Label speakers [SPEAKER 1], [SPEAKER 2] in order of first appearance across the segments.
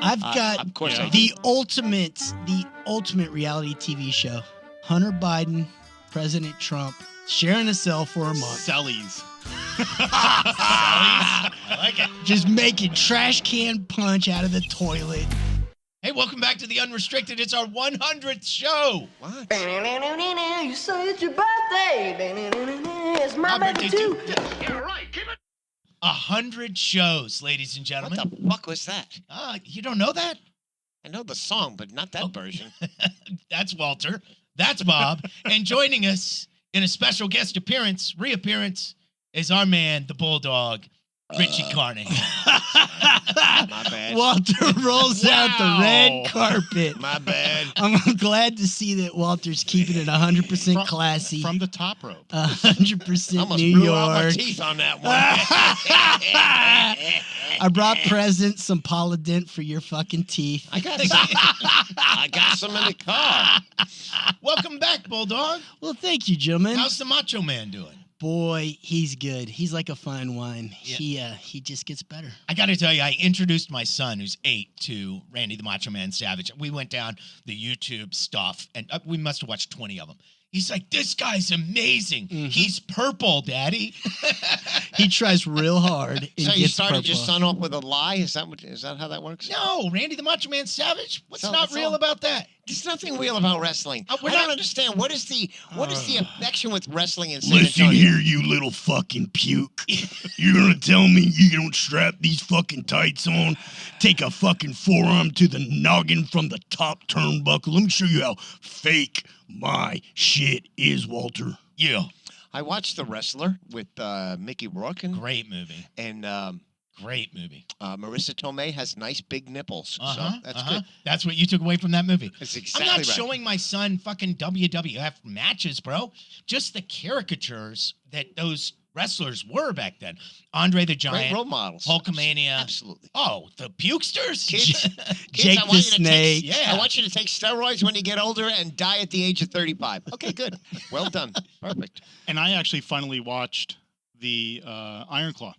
[SPEAKER 1] I've got
[SPEAKER 2] Of course I
[SPEAKER 1] the ultimate reality TV show. Hunter Biden, President Trump, sharing a cell for a month.
[SPEAKER 3] Sellies.
[SPEAKER 4] I like it.
[SPEAKER 1] Just making trash can punch out of the toilet.
[SPEAKER 4] Hey, welcome back to The Unrestricted. It's our 100th show.
[SPEAKER 2] What?
[SPEAKER 5] You say it's your birthday. It's my birthday too.
[SPEAKER 4] Yeah, right. Keep it. 100 shows, ladies and gentlemen.
[SPEAKER 2] What the fuck was that?
[SPEAKER 4] You don't know that?
[SPEAKER 2] I know the song, but not that version.
[SPEAKER 4] That's Walter. That's Bob. And joining us in a special guest reappearance, is our man, the Bulldog, Richie Carney.
[SPEAKER 2] My bad.
[SPEAKER 1] Walter rolls out the red carpet.
[SPEAKER 2] My bad.
[SPEAKER 1] I'm glad to see that Walter's keeping it 100% classy.
[SPEAKER 3] From the top rope.
[SPEAKER 1] 100%
[SPEAKER 2] Almost
[SPEAKER 1] New
[SPEAKER 2] blew
[SPEAKER 1] York.
[SPEAKER 2] out my teeth on that one.
[SPEAKER 1] I brought presents, some Polident for your fucking teeth.
[SPEAKER 2] I got some in the car.
[SPEAKER 4] Welcome back, Bulldog.
[SPEAKER 1] Well, thank you, gentlemen.
[SPEAKER 4] How's the Macho Man doing?
[SPEAKER 1] Boy, he's good. He's like a fine wine.
[SPEAKER 4] Yeah.
[SPEAKER 1] He just gets better.
[SPEAKER 4] I got to tell you, I introduced my son, who's 8, to Randy the Macho Man Savage. We went down the YouTube stuff, and we must have watched 20 of them. He's like, this guy's amazing. Mm-hmm. He's purple, Daddy.
[SPEAKER 1] He tries real hard. And
[SPEAKER 2] So you
[SPEAKER 1] gets
[SPEAKER 2] started
[SPEAKER 1] purple.
[SPEAKER 2] your son off with a lie? Is that how that works?
[SPEAKER 4] No, Randy the Macho Man Savage. What's
[SPEAKER 2] So-
[SPEAKER 4] not
[SPEAKER 2] so-
[SPEAKER 4] real about that?
[SPEAKER 2] There's nothing real about wrestling. I
[SPEAKER 4] we're
[SPEAKER 2] don't
[SPEAKER 4] not-
[SPEAKER 2] understand. What is the affection with wrestling in San
[SPEAKER 6] Listen
[SPEAKER 2] Antonio?
[SPEAKER 6] here, you little fucking puke. You're gonna tell me you don't strap these fucking tights on, take a fucking forearm to the noggin from the top turnbuckle. Let me show you how fake my shit is, Walter.
[SPEAKER 4] Yeah.
[SPEAKER 2] I watched The Wrestler with Mickey Rourke
[SPEAKER 4] Great movie.
[SPEAKER 2] and
[SPEAKER 4] Great movie.
[SPEAKER 2] Marissa Tomei has nice big nipples. So that's good.
[SPEAKER 4] That's what you took away from that movie.
[SPEAKER 2] That's exactly
[SPEAKER 4] I'm not
[SPEAKER 2] right.
[SPEAKER 4] showing my son fucking WWF matches, bro. Just the caricatures that those wrestlers were back then. Andre the
[SPEAKER 2] Great
[SPEAKER 4] Giant,
[SPEAKER 2] role models.
[SPEAKER 4] Hulkamania.
[SPEAKER 2] Absolutely.
[SPEAKER 4] Oh, the pukesters?
[SPEAKER 2] Kids,
[SPEAKER 1] Jake
[SPEAKER 2] I want
[SPEAKER 1] the
[SPEAKER 2] you to
[SPEAKER 1] Snake.
[SPEAKER 4] Yeah.
[SPEAKER 2] I want you to take steroids when you get older and die at the age of 35. Okay, good. Well done. Perfect.
[SPEAKER 3] And I actually finally watched the Iron Claw.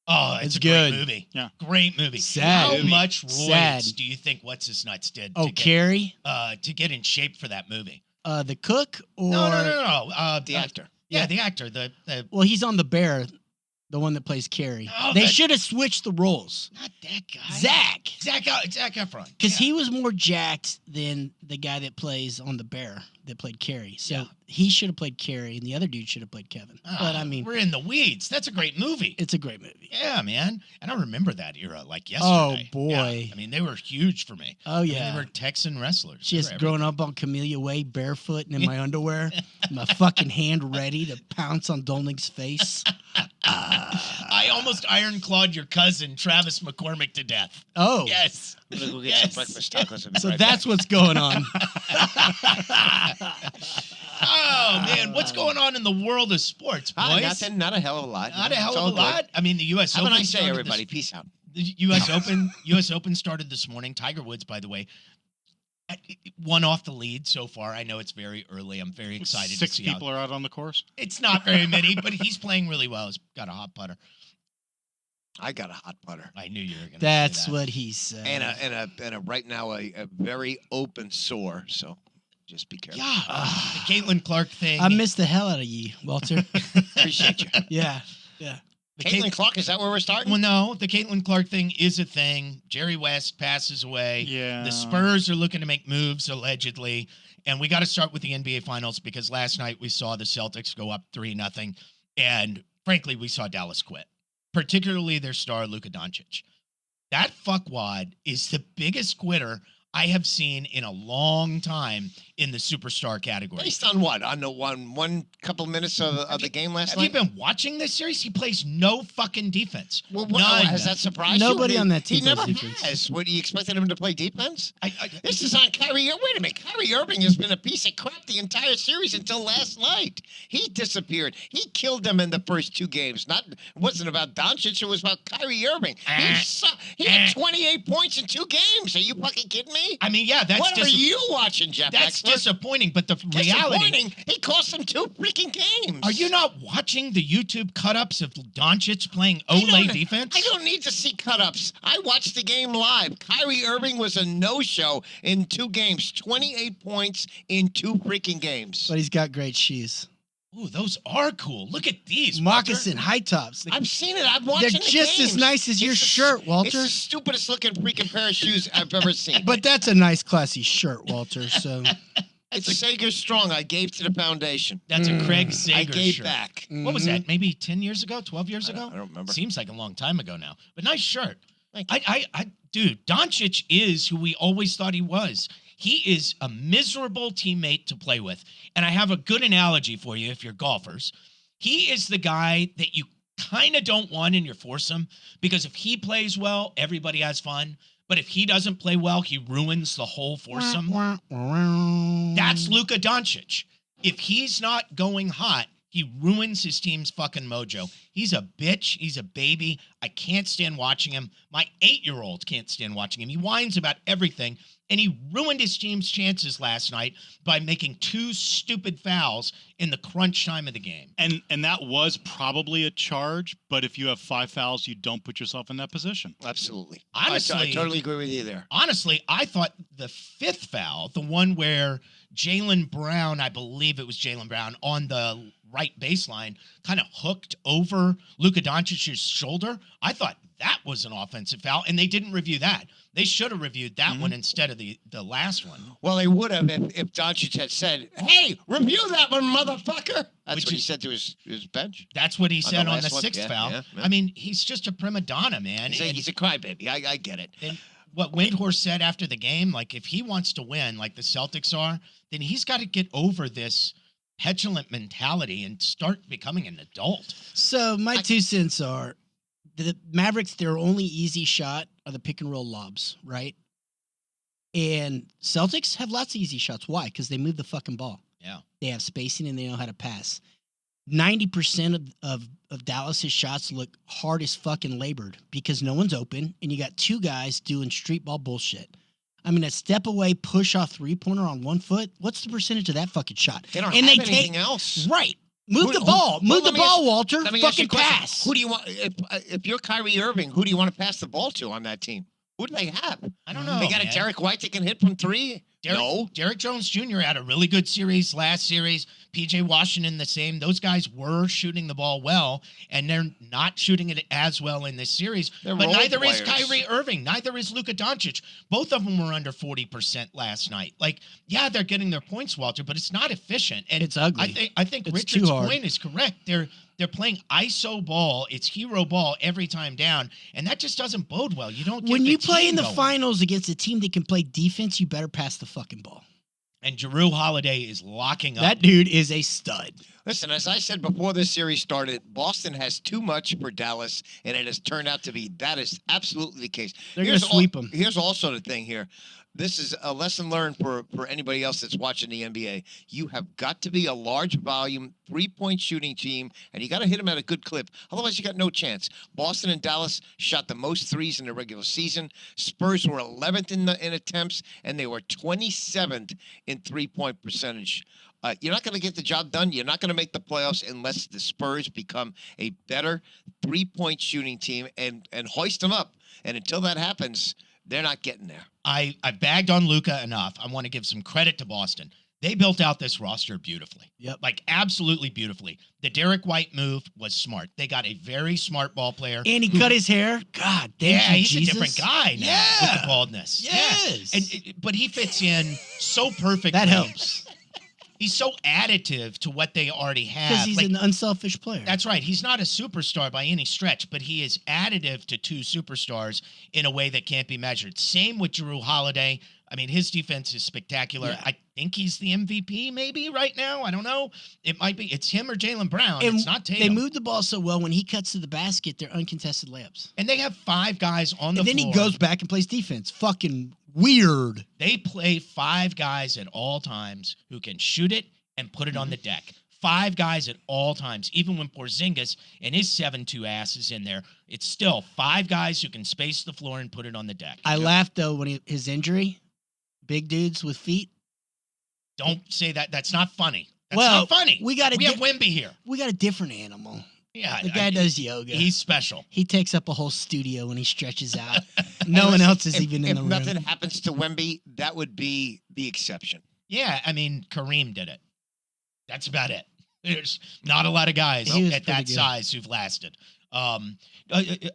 [SPEAKER 4] Oh, it's
[SPEAKER 1] It's
[SPEAKER 4] a
[SPEAKER 1] good.
[SPEAKER 4] great movie.
[SPEAKER 3] Yeah.
[SPEAKER 4] Great movie.
[SPEAKER 1] Sad.
[SPEAKER 4] How
[SPEAKER 1] Movie.
[SPEAKER 4] much roids
[SPEAKER 1] Sad.
[SPEAKER 4] do you think What's His Nuts did
[SPEAKER 1] Oh, Carrie?
[SPEAKER 4] to get in shape for that movie?
[SPEAKER 1] The cook? Or
[SPEAKER 4] No.
[SPEAKER 2] The actor.
[SPEAKER 4] Yeah, the actor. The
[SPEAKER 1] Well, he's on The Bear, the one that plays Carrie.
[SPEAKER 4] Oh,
[SPEAKER 1] They
[SPEAKER 4] that-
[SPEAKER 1] should have switched the roles.
[SPEAKER 4] not that guy.
[SPEAKER 1] Zach
[SPEAKER 4] Efron.
[SPEAKER 1] Because
[SPEAKER 4] Yeah.
[SPEAKER 1] he was more jacked than the guy that plays on The Bear that played Carrie. So
[SPEAKER 4] Yeah.
[SPEAKER 1] he should have played Carrie, and the other dude should have played Kevin. But I mean,
[SPEAKER 4] we're in the weeds. That's a great movie.
[SPEAKER 1] it's a great movie.
[SPEAKER 4] Yeah, man. And I remember that era like yesterday.
[SPEAKER 1] Oh, boy.
[SPEAKER 4] Yeah. I mean, they were huge for me.
[SPEAKER 1] Oh,
[SPEAKER 4] I mean,
[SPEAKER 1] yeah.
[SPEAKER 4] they were Texan wrestlers. They
[SPEAKER 1] Just
[SPEAKER 4] were
[SPEAKER 1] growing up on Camellia Way, barefoot and in my underwear, my fucking hand ready to pounce on Dolning's face.
[SPEAKER 4] I almost iron clawed your cousin, Travis McCormick, to death.
[SPEAKER 1] Oh,
[SPEAKER 4] Yes.
[SPEAKER 2] I'm going to go get
[SPEAKER 4] Yes.
[SPEAKER 2] some breakfast tacos. And be
[SPEAKER 1] so
[SPEAKER 2] right
[SPEAKER 1] that's
[SPEAKER 2] back.
[SPEAKER 1] what's going on.
[SPEAKER 4] Oh, man. What's going on in the world of sports, boys?
[SPEAKER 2] Nothing. Not a hell of a lot.
[SPEAKER 4] Not a hell
[SPEAKER 2] It's
[SPEAKER 4] of
[SPEAKER 2] all
[SPEAKER 4] a
[SPEAKER 2] good.
[SPEAKER 4] lot. I mean, the U.S.
[SPEAKER 2] Have a
[SPEAKER 4] Open.
[SPEAKER 2] nice day,
[SPEAKER 4] started
[SPEAKER 2] everybody. Peace out.
[SPEAKER 4] The U.S. Open started this morning. Tiger Woods, by the way, won off the lead so far. I know it's very early. I'm very excited
[SPEAKER 3] 6
[SPEAKER 4] to see
[SPEAKER 3] people are out on the course.
[SPEAKER 4] It's not very many, but he's playing really well. He's got a hot putter.
[SPEAKER 2] I got a hot putter.
[SPEAKER 4] I knew you were going to
[SPEAKER 1] That's
[SPEAKER 4] say that.
[SPEAKER 1] what he said.
[SPEAKER 2] And a right now a very open sore. So just be careful.
[SPEAKER 4] Yeah. The Caitlin Clark thing.
[SPEAKER 1] I missed the hell out of you, Walter.
[SPEAKER 2] Appreciate you.
[SPEAKER 1] Yeah.
[SPEAKER 4] the
[SPEAKER 2] Caitlin Clark, is that where we're starting?
[SPEAKER 4] Well, no, the Caitlin Clark thing is a thing. Jerry West passes away.
[SPEAKER 3] Yeah.
[SPEAKER 4] The Spurs are looking to make moves, allegedly. And we got to start with the NBA Finals because last night we saw the Celtics go up 3-0. And frankly, we saw Dallas quit, particularly their star, Luka Doncic. That fuckwad is the biggest quitter I have seen in a long time in the superstar category.
[SPEAKER 2] Based on what? On the one couple minutes of the game last
[SPEAKER 4] Have
[SPEAKER 2] night?
[SPEAKER 4] you been watching this series? He plays no fucking defense.
[SPEAKER 2] Well,
[SPEAKER 4] None.
[SPEAKER 2] has that surprised
[SPEAKER 1] Nobody
[SPEAKER 2] you?
[SPEAKER 1] on that
[SPEAKER 2] He
[SPEAKER 1] team
[SPEAKER 2] never
[SPEAKER 1] plays defense.
[SPEAKER 2] has. What, you expected him to play defense?
[SPEAKER 4] I,
[SPEAKER 2] This is on Kyrie. Wait a minute. Kyrie Irving has been a piece of crap the entire series until last night. He disappeared. He killed them in the first 2 games. It wasn't about Doncic. It was about Kyrie Irving. He had 28 points in 2 games. Are you fucking kidding me? me?
[SPEAKER 4] I mean, yeah, that's
[SPEAKER 2] What are you watching, Jeff?
[SPEAKER 4] That's
[SPEAKER 2] Expert?
[SPEAKER 4] disappointing, but the reality.
[SPEAKER 2] Disappointing. He cost them 2 freaking games.
[SPEAKER 4] Are you not watching the YouTube cut-ups of Doncic playing
[SPEAKER 2] I
[SPEAKER 4] Olay
[SPEAKER 2] don't-
[SPEAKER 4] defense?
[SPEAKER 2] I don't need to see cut-ups. I watched the game live. Kyrie Irving was a no-show in 2 games. 28 points in 2 freaking games.
[SPEAKER 1] But he's got great shoes.
[SPEAKER 4] Ooh, those are cool. Look at these, Walter.
[SPEAKER 1] Moccasin high tops.
[SPEAKER 2] I've seen it. I've watched
[SPEAKER 1] They're
[SPEAKER 2] the
[SPEAKER 1] just as
[SPEAKER 2] games.
[SPEAKER 1] nice as your
[SPEAKER 2] It's the-
[SPEAKER 1] shirt, Walter.
[SPEAKER 2] It's the stupidest looking freaking pair of shoes I've ever seen.
[SPEAKER 1] But that's a nice, classy shirt, Walter. So
[SPEAKER 2] it's Sager Strong. I gave to the foundation.
[SPEAKER 4] That's a Craig Sager
[SPEAKER 2] I gave
[SPEAKER 4] shirt.
[SPEAKER 2] back.
[SPEAKER 4] What was that? Maybe 10 years ago? 12 years ago?
[SPEAKER 2] I don't remember.
[SPEAKER 4] Seems like a long time ago now. But nice shirt.
[SPEAKER 2] Thank you.
[SPEAKER 4] Dude, Doncic is who we always thought he was. He is a miserable teammate to play with. And I have a good analogy for you if you're golfers. He is the guy that you kind of don't want in your foursome because if he plays well, everybody has fun. But if he doesn't play well, he ruins the whole foursome. That's Luka Doncic. If he's not going hot, he ruins his team's fucking mojo. He's a bitch. He's a baby. I can't stand watching him. My 8-year-old can't stand watching him. He whines about everything, and he ruined his team's chances last night by making 2 stupid fouls in the crunch time of the game.
[SPEAKER 3] And that was probably a charge, but if you have 5 fouls, you don't put yourself in that position.
[SPEAKER 2] Absolutely.
[SPEAKER 4] Honestly,
[SPEAKER 2] I totally agree with you there.
[SPEAKER 4] Honestly, I thought the 5th foul, the one where Jaylen Brown, I believe it was Jaylen Brown, on the right baseline, kind of hooked over Luka Doncic's shoulder. I thought that was an offensive foul, and they didn't review that. They should have reviewed that one instead of the last one.
[SPEAKER 2] Well, they would have if Doncic had said, "Hey, review that one, motherfucker." That's
[SPEAKER 4] Which
[SPEAKER 2] what he
[SPEAKER 4] is-
[SPEAKER 2] said to his bench.
[SPEAKER 4] That's what he said on the
[SPEAKER 2] last one?
[SPEAKER 4] 6th
[SPEAKER 2] Yeah,
[SPEAKER 4] foul.
[SPEAKER 2] yeah.
[SPEAKER 4] I mean, he's just a prima donna, man.
[SPEAKER 2] He's a crybaby. I get it.
[SPEAKER 4] And what Windhorst said after the game, like if he wants to win, like the Celtics are, then he's got to get over this petulant mentality and start becoming an adult.
[SPEAKER 1] So my 2 cents are the Mavericks, their only easy shot are the pick and roll lobs, right? And Celtics have lots of easy shots. Why? Because they move the fucking ball.
[SPEAKER 4] Yeah.
[SPEAKER 1] They have spacing and they know how to pass. 90% of Dallas's shots look hard as fucking labored because no one's open and you got 2 guys doing street ball bullshit. I mean, a step away, push off 3-pointer on 1 foot. What's the percentage of that fucking shot?
[SPEAKER 2] They don't
[SPEAKER 1] and
[SPEAKER 2] have
[SPEAKER 1] they
[SPEAKER 2] anything
[SPEAKER 1] take
[SPEAKER 2] else.
[SPEAKER 1] right. Move
[SPEAKER 2] Who-
[SPEAKER 1] the ball.
[SPEAKER 2] who- well,
[SPEAKER 1] Move the
[SPEAKER 2] let me ask-
[SPEAKER 1] ball, Walter.
[SPEAKER 2] Let me ask you
[SPEAKER 1] Fucking
[SPEAKER 2] a question.
[SPEAKER 1] pass.
[SPEAKER 2] Who do you want? If you're Kyrie Irving, who do you want to pass the ball to on that team? Who do they have?
[SPEAKER 4] I don't know.
[SPEAKER 2] They got
[SPEAKER 4] man.
[SPEAKER 2] a Derek White that can hit from 3.
[SPEAKER 4] Derek Jones Jr. had a really good series last series. PJ Washington the same. Those guys were shooting the ball well, and they're not shooting it as well in this series.
[SPEAKER 2] They're
[SPEAKER 4] But
[SPEAKER 2] role
[SPEAKER 4] neither is
[SPEAKER 2] players.
[SPEAKER 4] Kyrie Irving. Neither is Luka Doncic. Both of them were under 40% last night. Like, yeah, they're getting their points, Walter, but it's not efficient. And
[SPEAKER 1] It's ugly.
[SPEAKER 4] I think
[SPEAKER 1] It's
[SPEAKER 4] Richard's
[SPEAKER 1] too hard.
[SPEAKER 4] point is correct. They're playing ISO ball. It's hero ball every time down, and that just doesn't bode well. You don't get
[SPEAKER 1] When
[SPEAKER 4] the
[SPEAKER 1] you play
[SPEAKER 4] team
[SPEAKER 1] in the
[SPEAKER 4] going.
[SPEAKER 1] finals against a team that can play defense, you better pass the fucking ball.
[SPEAKER 4] And Jrue Holiday is locking up.
[SPEAKER 1] That dude is a stud.
[SPEAKER 2] Listen, as I said before this series started, Boston has too much for Dallas, and it has turned out to be that is absolutely the case.
[SPEAKER 1] They're going to sweep them.
[SPEAKER 2] Here's also the thing here. This is a lesson learned for anybody else that's watching the NBA. You have got to be a large volume 3-point shooting team, and you got to hit them at a good clip. Otherwise, you got no chance. Boston and Dallas shot the most threes in the regular season. Spurs were 11th in attempts, and they were 27th in 3-point percentage. You're not going to get the job done. You're not going to make the playoffs unless the Spurs become a better 3-point shooting team and hoist them up. And until that happens, they're not getting there.
[SPEAKER 4] I bagged on Luka enough. I want to give some credit to Boston. They built out this roster beautifully.
[SPEAKER 1] Yep.
[SPEAKER 4] Like absolutely beautifully. The Derek White move was smart. They got a very smart ball player.
[SPEAKER 1] And he
[SPEAKER 4] who-
[SPEAKER 1] cut his hair. God damn.
[SPEAKER 4] Yeah, he's
[SPEAKER 1] Jesus.
[SPEAKER 4] a different guy now with the baldness.
[SPEAKER 1] Yes.
[SPEAKER 4] Yeah. But he fits in so perfectly.
[SPEAKER 1] That helps.
[SPEAKER 4] He's so additive to what they already have.
[SPEAKER 1] Because he's
[SPEAKER 4] Like,
[SPEAKER 1] an unselfish player.
[SPEAKER 4] that's right. He's not a superstar by any stretch, but he is additive to 2 superstars in a way that can't be measured. Same with Jrue Holiday. I mean, his defense is spectacular.
[SPEAKER 1] Yeah.
[SPEAKER 4] I think he's the MVP maybe right now. I don't know. It might be. It's him or Jaylen Brown.
[SPEAKER 1] and
[SPEAKER 4] It's not
[SPEAKER 1] they
[SPEAKER 4] Tatum.
[SPEAKER 1] move the ball so well. When he cuts to the basket, they're uncontested layups.
[SPEAKER 4] And they have 5 guys on the
[SPEAKER 1] And then
[SPEAKER 4] floor.
[SPEAKER 1] he goes back and plays defense. Fucking weird.
[SPEAKER 4] They play 5 guys at all times who can shoot it and put it on the deck. 5 guys at all times. Even when Porzingis and his 7'2" ass is in there, it's still 5 guys who can space the floor and put it on the deck.
[SPEAKER 1] I laughed, though, when his injury. Big dudes with feet.
[SPEAKER 4] Don't say that. That's not funny. That's
[SPEAKER 1] Well,
[SPEAKER 4] not funny.
[SPEAKER 1] we got a
[SPEAKER 4] We have Wimby here.
[SPEAKER 1] we got a different animal.
[SPEAKER 4] Yeah,
[SPEAKER 1] The guy does yoga.
[SPEAKER 4] He's special.
[SPEAKER 1] He takes up a whole studio when he stretches out. No one else is even in
[SPEAKER 2] If
[SPEAKER 1] the room.
[SPEAKER 2] nothing happens to Wemby, that would be the exception.
[SPEAKER 4] Yeah, I mean, Kareem did it. That's about it. There's not a lot of guys
[SPEAKER 1] He was
[SPEAKER 4] at
[SPEAKER 1] pretty
[SPEAKER 4] that
[SPEAKER 1] good.
[SPEAKER 4] size who've lasted.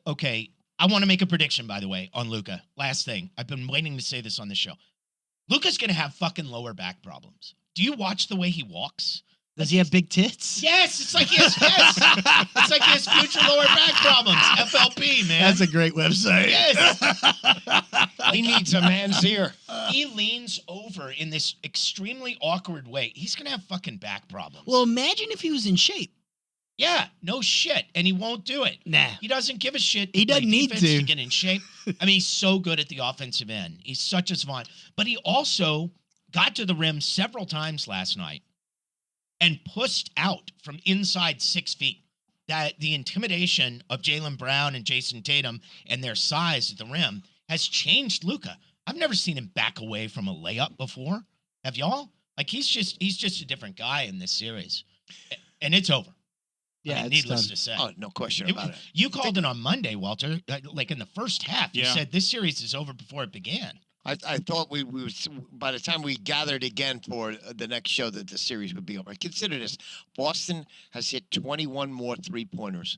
[SPEAKER 4] Okay, I want to make a prediction, by the way, on Luka. Last thing. I've been waiting to say this on the show. Luka's going to have fucking lower back problems. Do you watch the way he walks?
[SPEAKER 1] Does he have big tits?
[SPEAKER 4] Yes, it's like he has, yes. It's like he has future lower back problems. FLP, man.
[SPEAKER 1] That's a great website.
[SPEAKER 4] Yes.
[SPEAKER 2] He needs a man's ear.
[SPEAKER 4] He leans over in this extremely awkward way. He's going to have fucking back problems.
[SPEAKER 1] Well, imagine if he was in shape.
[SPEAKER 4] Yeah, no shit. And he won't do it.
[SPEAKER 1] Nah.
[SPEAKER 4] He doesn't give a shit.
[SPEAKER 1] He
[SPEAKER 4] play
[SPEAKER 1] doesn't need
[SPEAKER 4] defense,
[SPEAKER 1] to.
[SPEAKER 4] get in shape. I mean, he's so good at the offensive end. He's such a savant. But he also got to the rim several times last night and pushed out from inside 6 feet. That the intimidation of Jaylen Brown and Jason Tatum and their size at the rim has changed Luka. I've never seen him back away from a layup before. Have y'all? Like he's just a different guy in this series. And it's over.
[SPEAKER 1] Yeah,
[SPEAKER 4] I mean,
[SPEAKER 1] it's
[SPEAKER 4] needless
[SPEAKER 1] done.
[SPEAKER 4] to say.
[SPEAKER 2] Oh, no question
[SPEAKER 4] It-
[SPEAKER 2] about it.
[SPEAKER 4] You called it on Monday, Walter. Like in the first half, you
[SPEAKER 3] Yeah.
[SPEAKER 4] said this series is over before it began.
[SPEAKER 2] I thought we would, by the time we gathered again for the next show, that the series would be over. Consider this: Boston has hit 21 more 3-pointers,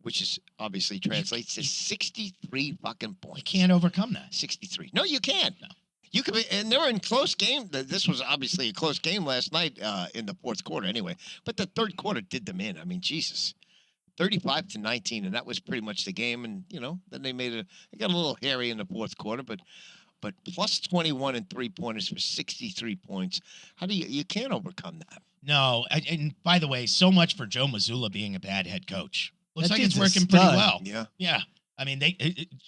[SPEAKER 2] which is obviously translates to 63 fucking points.
[SPEAKER 4] You can't overcome that.
[SPEAKER 2] 63. No, you can't.
[SPEAKER 4] No.
[SPEAKER 2] You could be, and they were in close game. This was obviously a close game last night in the fourth quarter, anyway. But the third quarter did them in. I mean, Jesus, 35-19, and that was pretty much the game. And then they got a little hairy in the fourth quarter, but plus 21 and 3-pointers for 63 points. How do you can't overcome that?
[SPEAKER 4] No, and by the way, so much for Joe Mazzulla being a bad head coach. Looks
[SPEAKER 1] That
[SPEAKER 4] like it's
[SPEAKER 1] dude's a
[SPEAKER 4] working pretty
[SPEAKER 1] stud.
[SPEAKER 4] well.
[SPEAKER 2] Yeah.
[SPEAKER 4] Yeah. I mean, Bill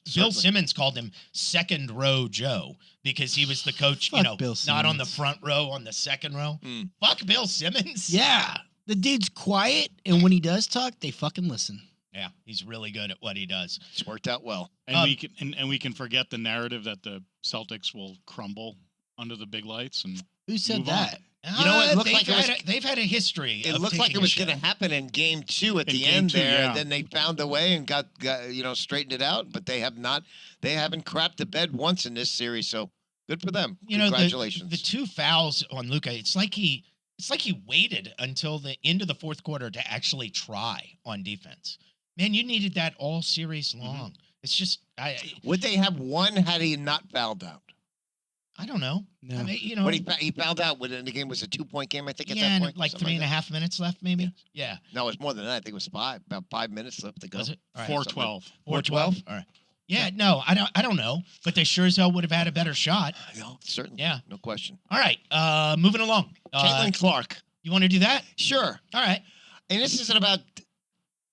[SPEAKER 2] Certainly.
[SPEAKER 4] Simmons called him second row Joe because he was the coach,
[SPEAKER 1] Fuck Bill
[SPEAKER 4] not on the
[SPEAKER 1] Simmons.
[SPEAKER 4] front row, on the second row.
[SPEAKER 2] Mm.
[SPEAKER 4] Fuck Bill Simmons.
[SPEAKER 1] Yeah. The dude's quiet, and when he does talk, they fucking listen.
[SPEAKER 4] Yeah, he's really good at what he does.
[SPEAKER 2] It's worked out well.
[SPEAKER 3] And we can forget the narrative that the Celtics will crumble under the big lights. And
[SPEAKER 1] Who said
[SPEAKER 3] Move on.
[SPEAKER 1] that?
[SPEAKER 2] You know what? It looked
[SPEAKER 4] They've
[SPEAKER 2] like it
[SPEAKER 4] had
[SPEAKER 2] was-
[SPEAKER 4] they've had a history.
[SPEAKER 2] It
[SPEAKER 4] of
[SPEAKER 2] looked like
[SPEAKER 4] taking
[SPEAKER 2] it
[SPEAKER 4] a
[SPEAKER 2] was
[SPEAKER 4] shit.
[SPEAKER 2] going to happen in game 2 at
[SPEAKER 3] In
[SPEAKER 2] the
[SPEAKER 3] game
[SPEAKER 2] end
[SPEAKER 3] 2,
[SPEAKER 2] there.
[SPEAKER 3] yeah.
[SPEAKER 2] Then they found a way and got straightened it out. But they have not. They haven't crapped the bed once in this series. So good for them. Congratulations.
[SPEAKER 4] The two fouls on Luka. It's like he waited until the end of the fourth quarter to actually try on defense. Man, you needed that all series long. It's just
[SPEAKER 2] Would they have won had he not fouled out?
[SPEAKER 4] I don't know.
[SPEAKER 1] No.
[SPEAKER 4] I mean,
[SPEAKER 2] But he fouled out when the game was a 2-point game. I think at
[SPEAKER 4] yeah,
[SPEAKER 2] that
[SPEAKER 4] and
[SPEAKER 2] point,
[SPEAKER 4] like
[SPEAKER 2] something
[SPEAKER 4] 3.5 minutes left, maybe.
[SPEAKER 2] Yeah.
[SPEAKER 4] Yeah.
[SPEAKER 2] No, it was more than that. I think it was about 5 minutes left to go.
[SPEAKER 4] Was it? All right.
[SPEAKER 3] 4-12.
[SPEAKER 4] 4-12? All right. Yeah, no, I don't know, but they sure as hell would have had a better shot.
[SPEAKER 2] No, certainly.
[SPEAKER 4] Yeah.
[SPEAKER 2] No question.
[SPEAKER 4] All right, moving along.
[SPEAKER 2] Caitlin Clark.
[SPEAKER 4] You want to do that?
[SPEAKER 2] Sure.
[SPEAKER 4] All right.
[SPEAKER 2] And this isn't about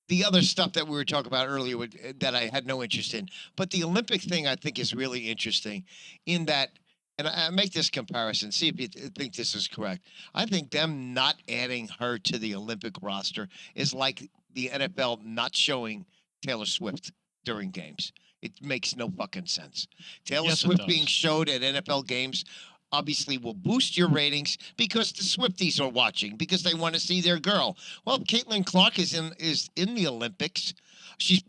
[SPEAKER 2] the other stuff that we were talking about earlier that I had no interest in. But the Olympic thing I think is really interesting in that, and I make this comparison, see if you think this is correct. I think them not adding her to the Olympic roster is like the NFL not showing Taylor Swift during games. It makes no fucking sense. Taylor
[SPEAKER 3] Yes, it
[SPEAKER 2] Swift
[SPEAKER 3] does.
[SPEAKER 2] being showed at NFL games obviously will boost your ratings because the Swifties are watching because they want to see their girl. Well, Caitlin Clark is in the Olympics. She's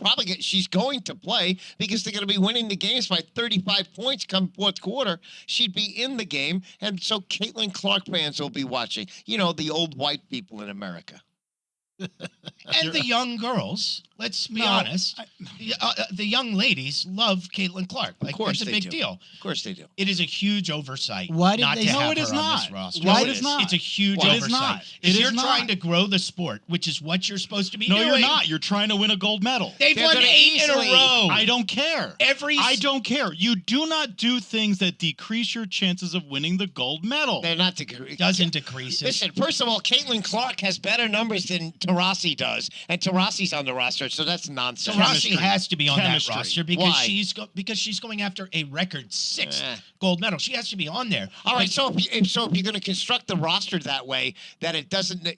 [SPEAKER 2] going to play because they're going to be winning the games by 35 points come fourth quarter. She'd be in the game, and so Caitlin Clark fans will be watching. The old white people in America.
[SPEAKER 4] And the young girls, let's be honest, the young ladies love Caitlin Clark. Like,
[SPEAKER 2] course
[SPEAKER 4] it's a
[SPEAKER 2] they
[SPEAKER 4] big
[SPEAKER 2] do.
[SPEAKER 4] deal.
[SPEAKER 2] Of course they do.
[SPEAKER 4] It is a huge oversight.
[SPEAKER 1] Why did
[SPEAKER 4] not
[SPEAKER 1] they-
[SPEAKER 4] to
[SPEAKER 1] No,
[SPEAKER 4] have
[SPEAKER 3] it
[SPEAKER 4] her
[SPEAKER 3] is
[SPEAKER 4] on
[SPEAKER 3] not.
[SPEAKER 4] this roster.
[SPEAKER 3] Why
[SPEAKER 4] Yes,
[SPEAKER 3] it is not.
[SPEAKER 4] It's a huge
[SPEAKER 3] It is
[SPEAKER 4] oversight.
[SPEAKER 3] not.
[SPEAKER 4] If
[SPEAKER 3] It
[SPEAKER 4] you're
[SPEAKER 3] is
[SPEAKER 4] trying
[SPEAKER 3] not.
[SPEAKER 4] to grow the sport, which is what you're supposed to be
[SPEAKER 3] No,
[SPEAKER 4] doing.
[SPEAKER 3] you're not. You're trying to win a gold medal.
[SPEAKER 4] They've
[SPEAKER 2] They're
[SPEAKER 4] won
[SPEAKER 2] gonna
[SPEAKER 4] 8 in a
[SPEAKER 2] easily-
[SPEAKER 4] row.
[SPEAKER 3] I don't care. I don't care. You do not do things that decrease your chances of winning the gold medal.
[SPEAKER 2] They're not
[SPEAKER 4] doesn't decrease it.
[SPEAKER 2] Listen, first of all, Caitlin Clark has better numbers than Tarasi does, and Tarasi's on the roster, so that's nonsense.
[SPEAKER 4] Tarasi has to be on
[SPEAKER 3] Chemistry.
[SPEAKER 4] that roster because
[SPEAKER 2] Why?
[SPEAKER 4] because she's going after a record 6th
[SPEAKER 2] Eh.
[SPEAKER 4] gold medal. She has to be on there.
[SPEAKER 2] All right,
[SPEAKER 4] Like,
[SPEAKER 2] so if you're going to construct the roster that way, that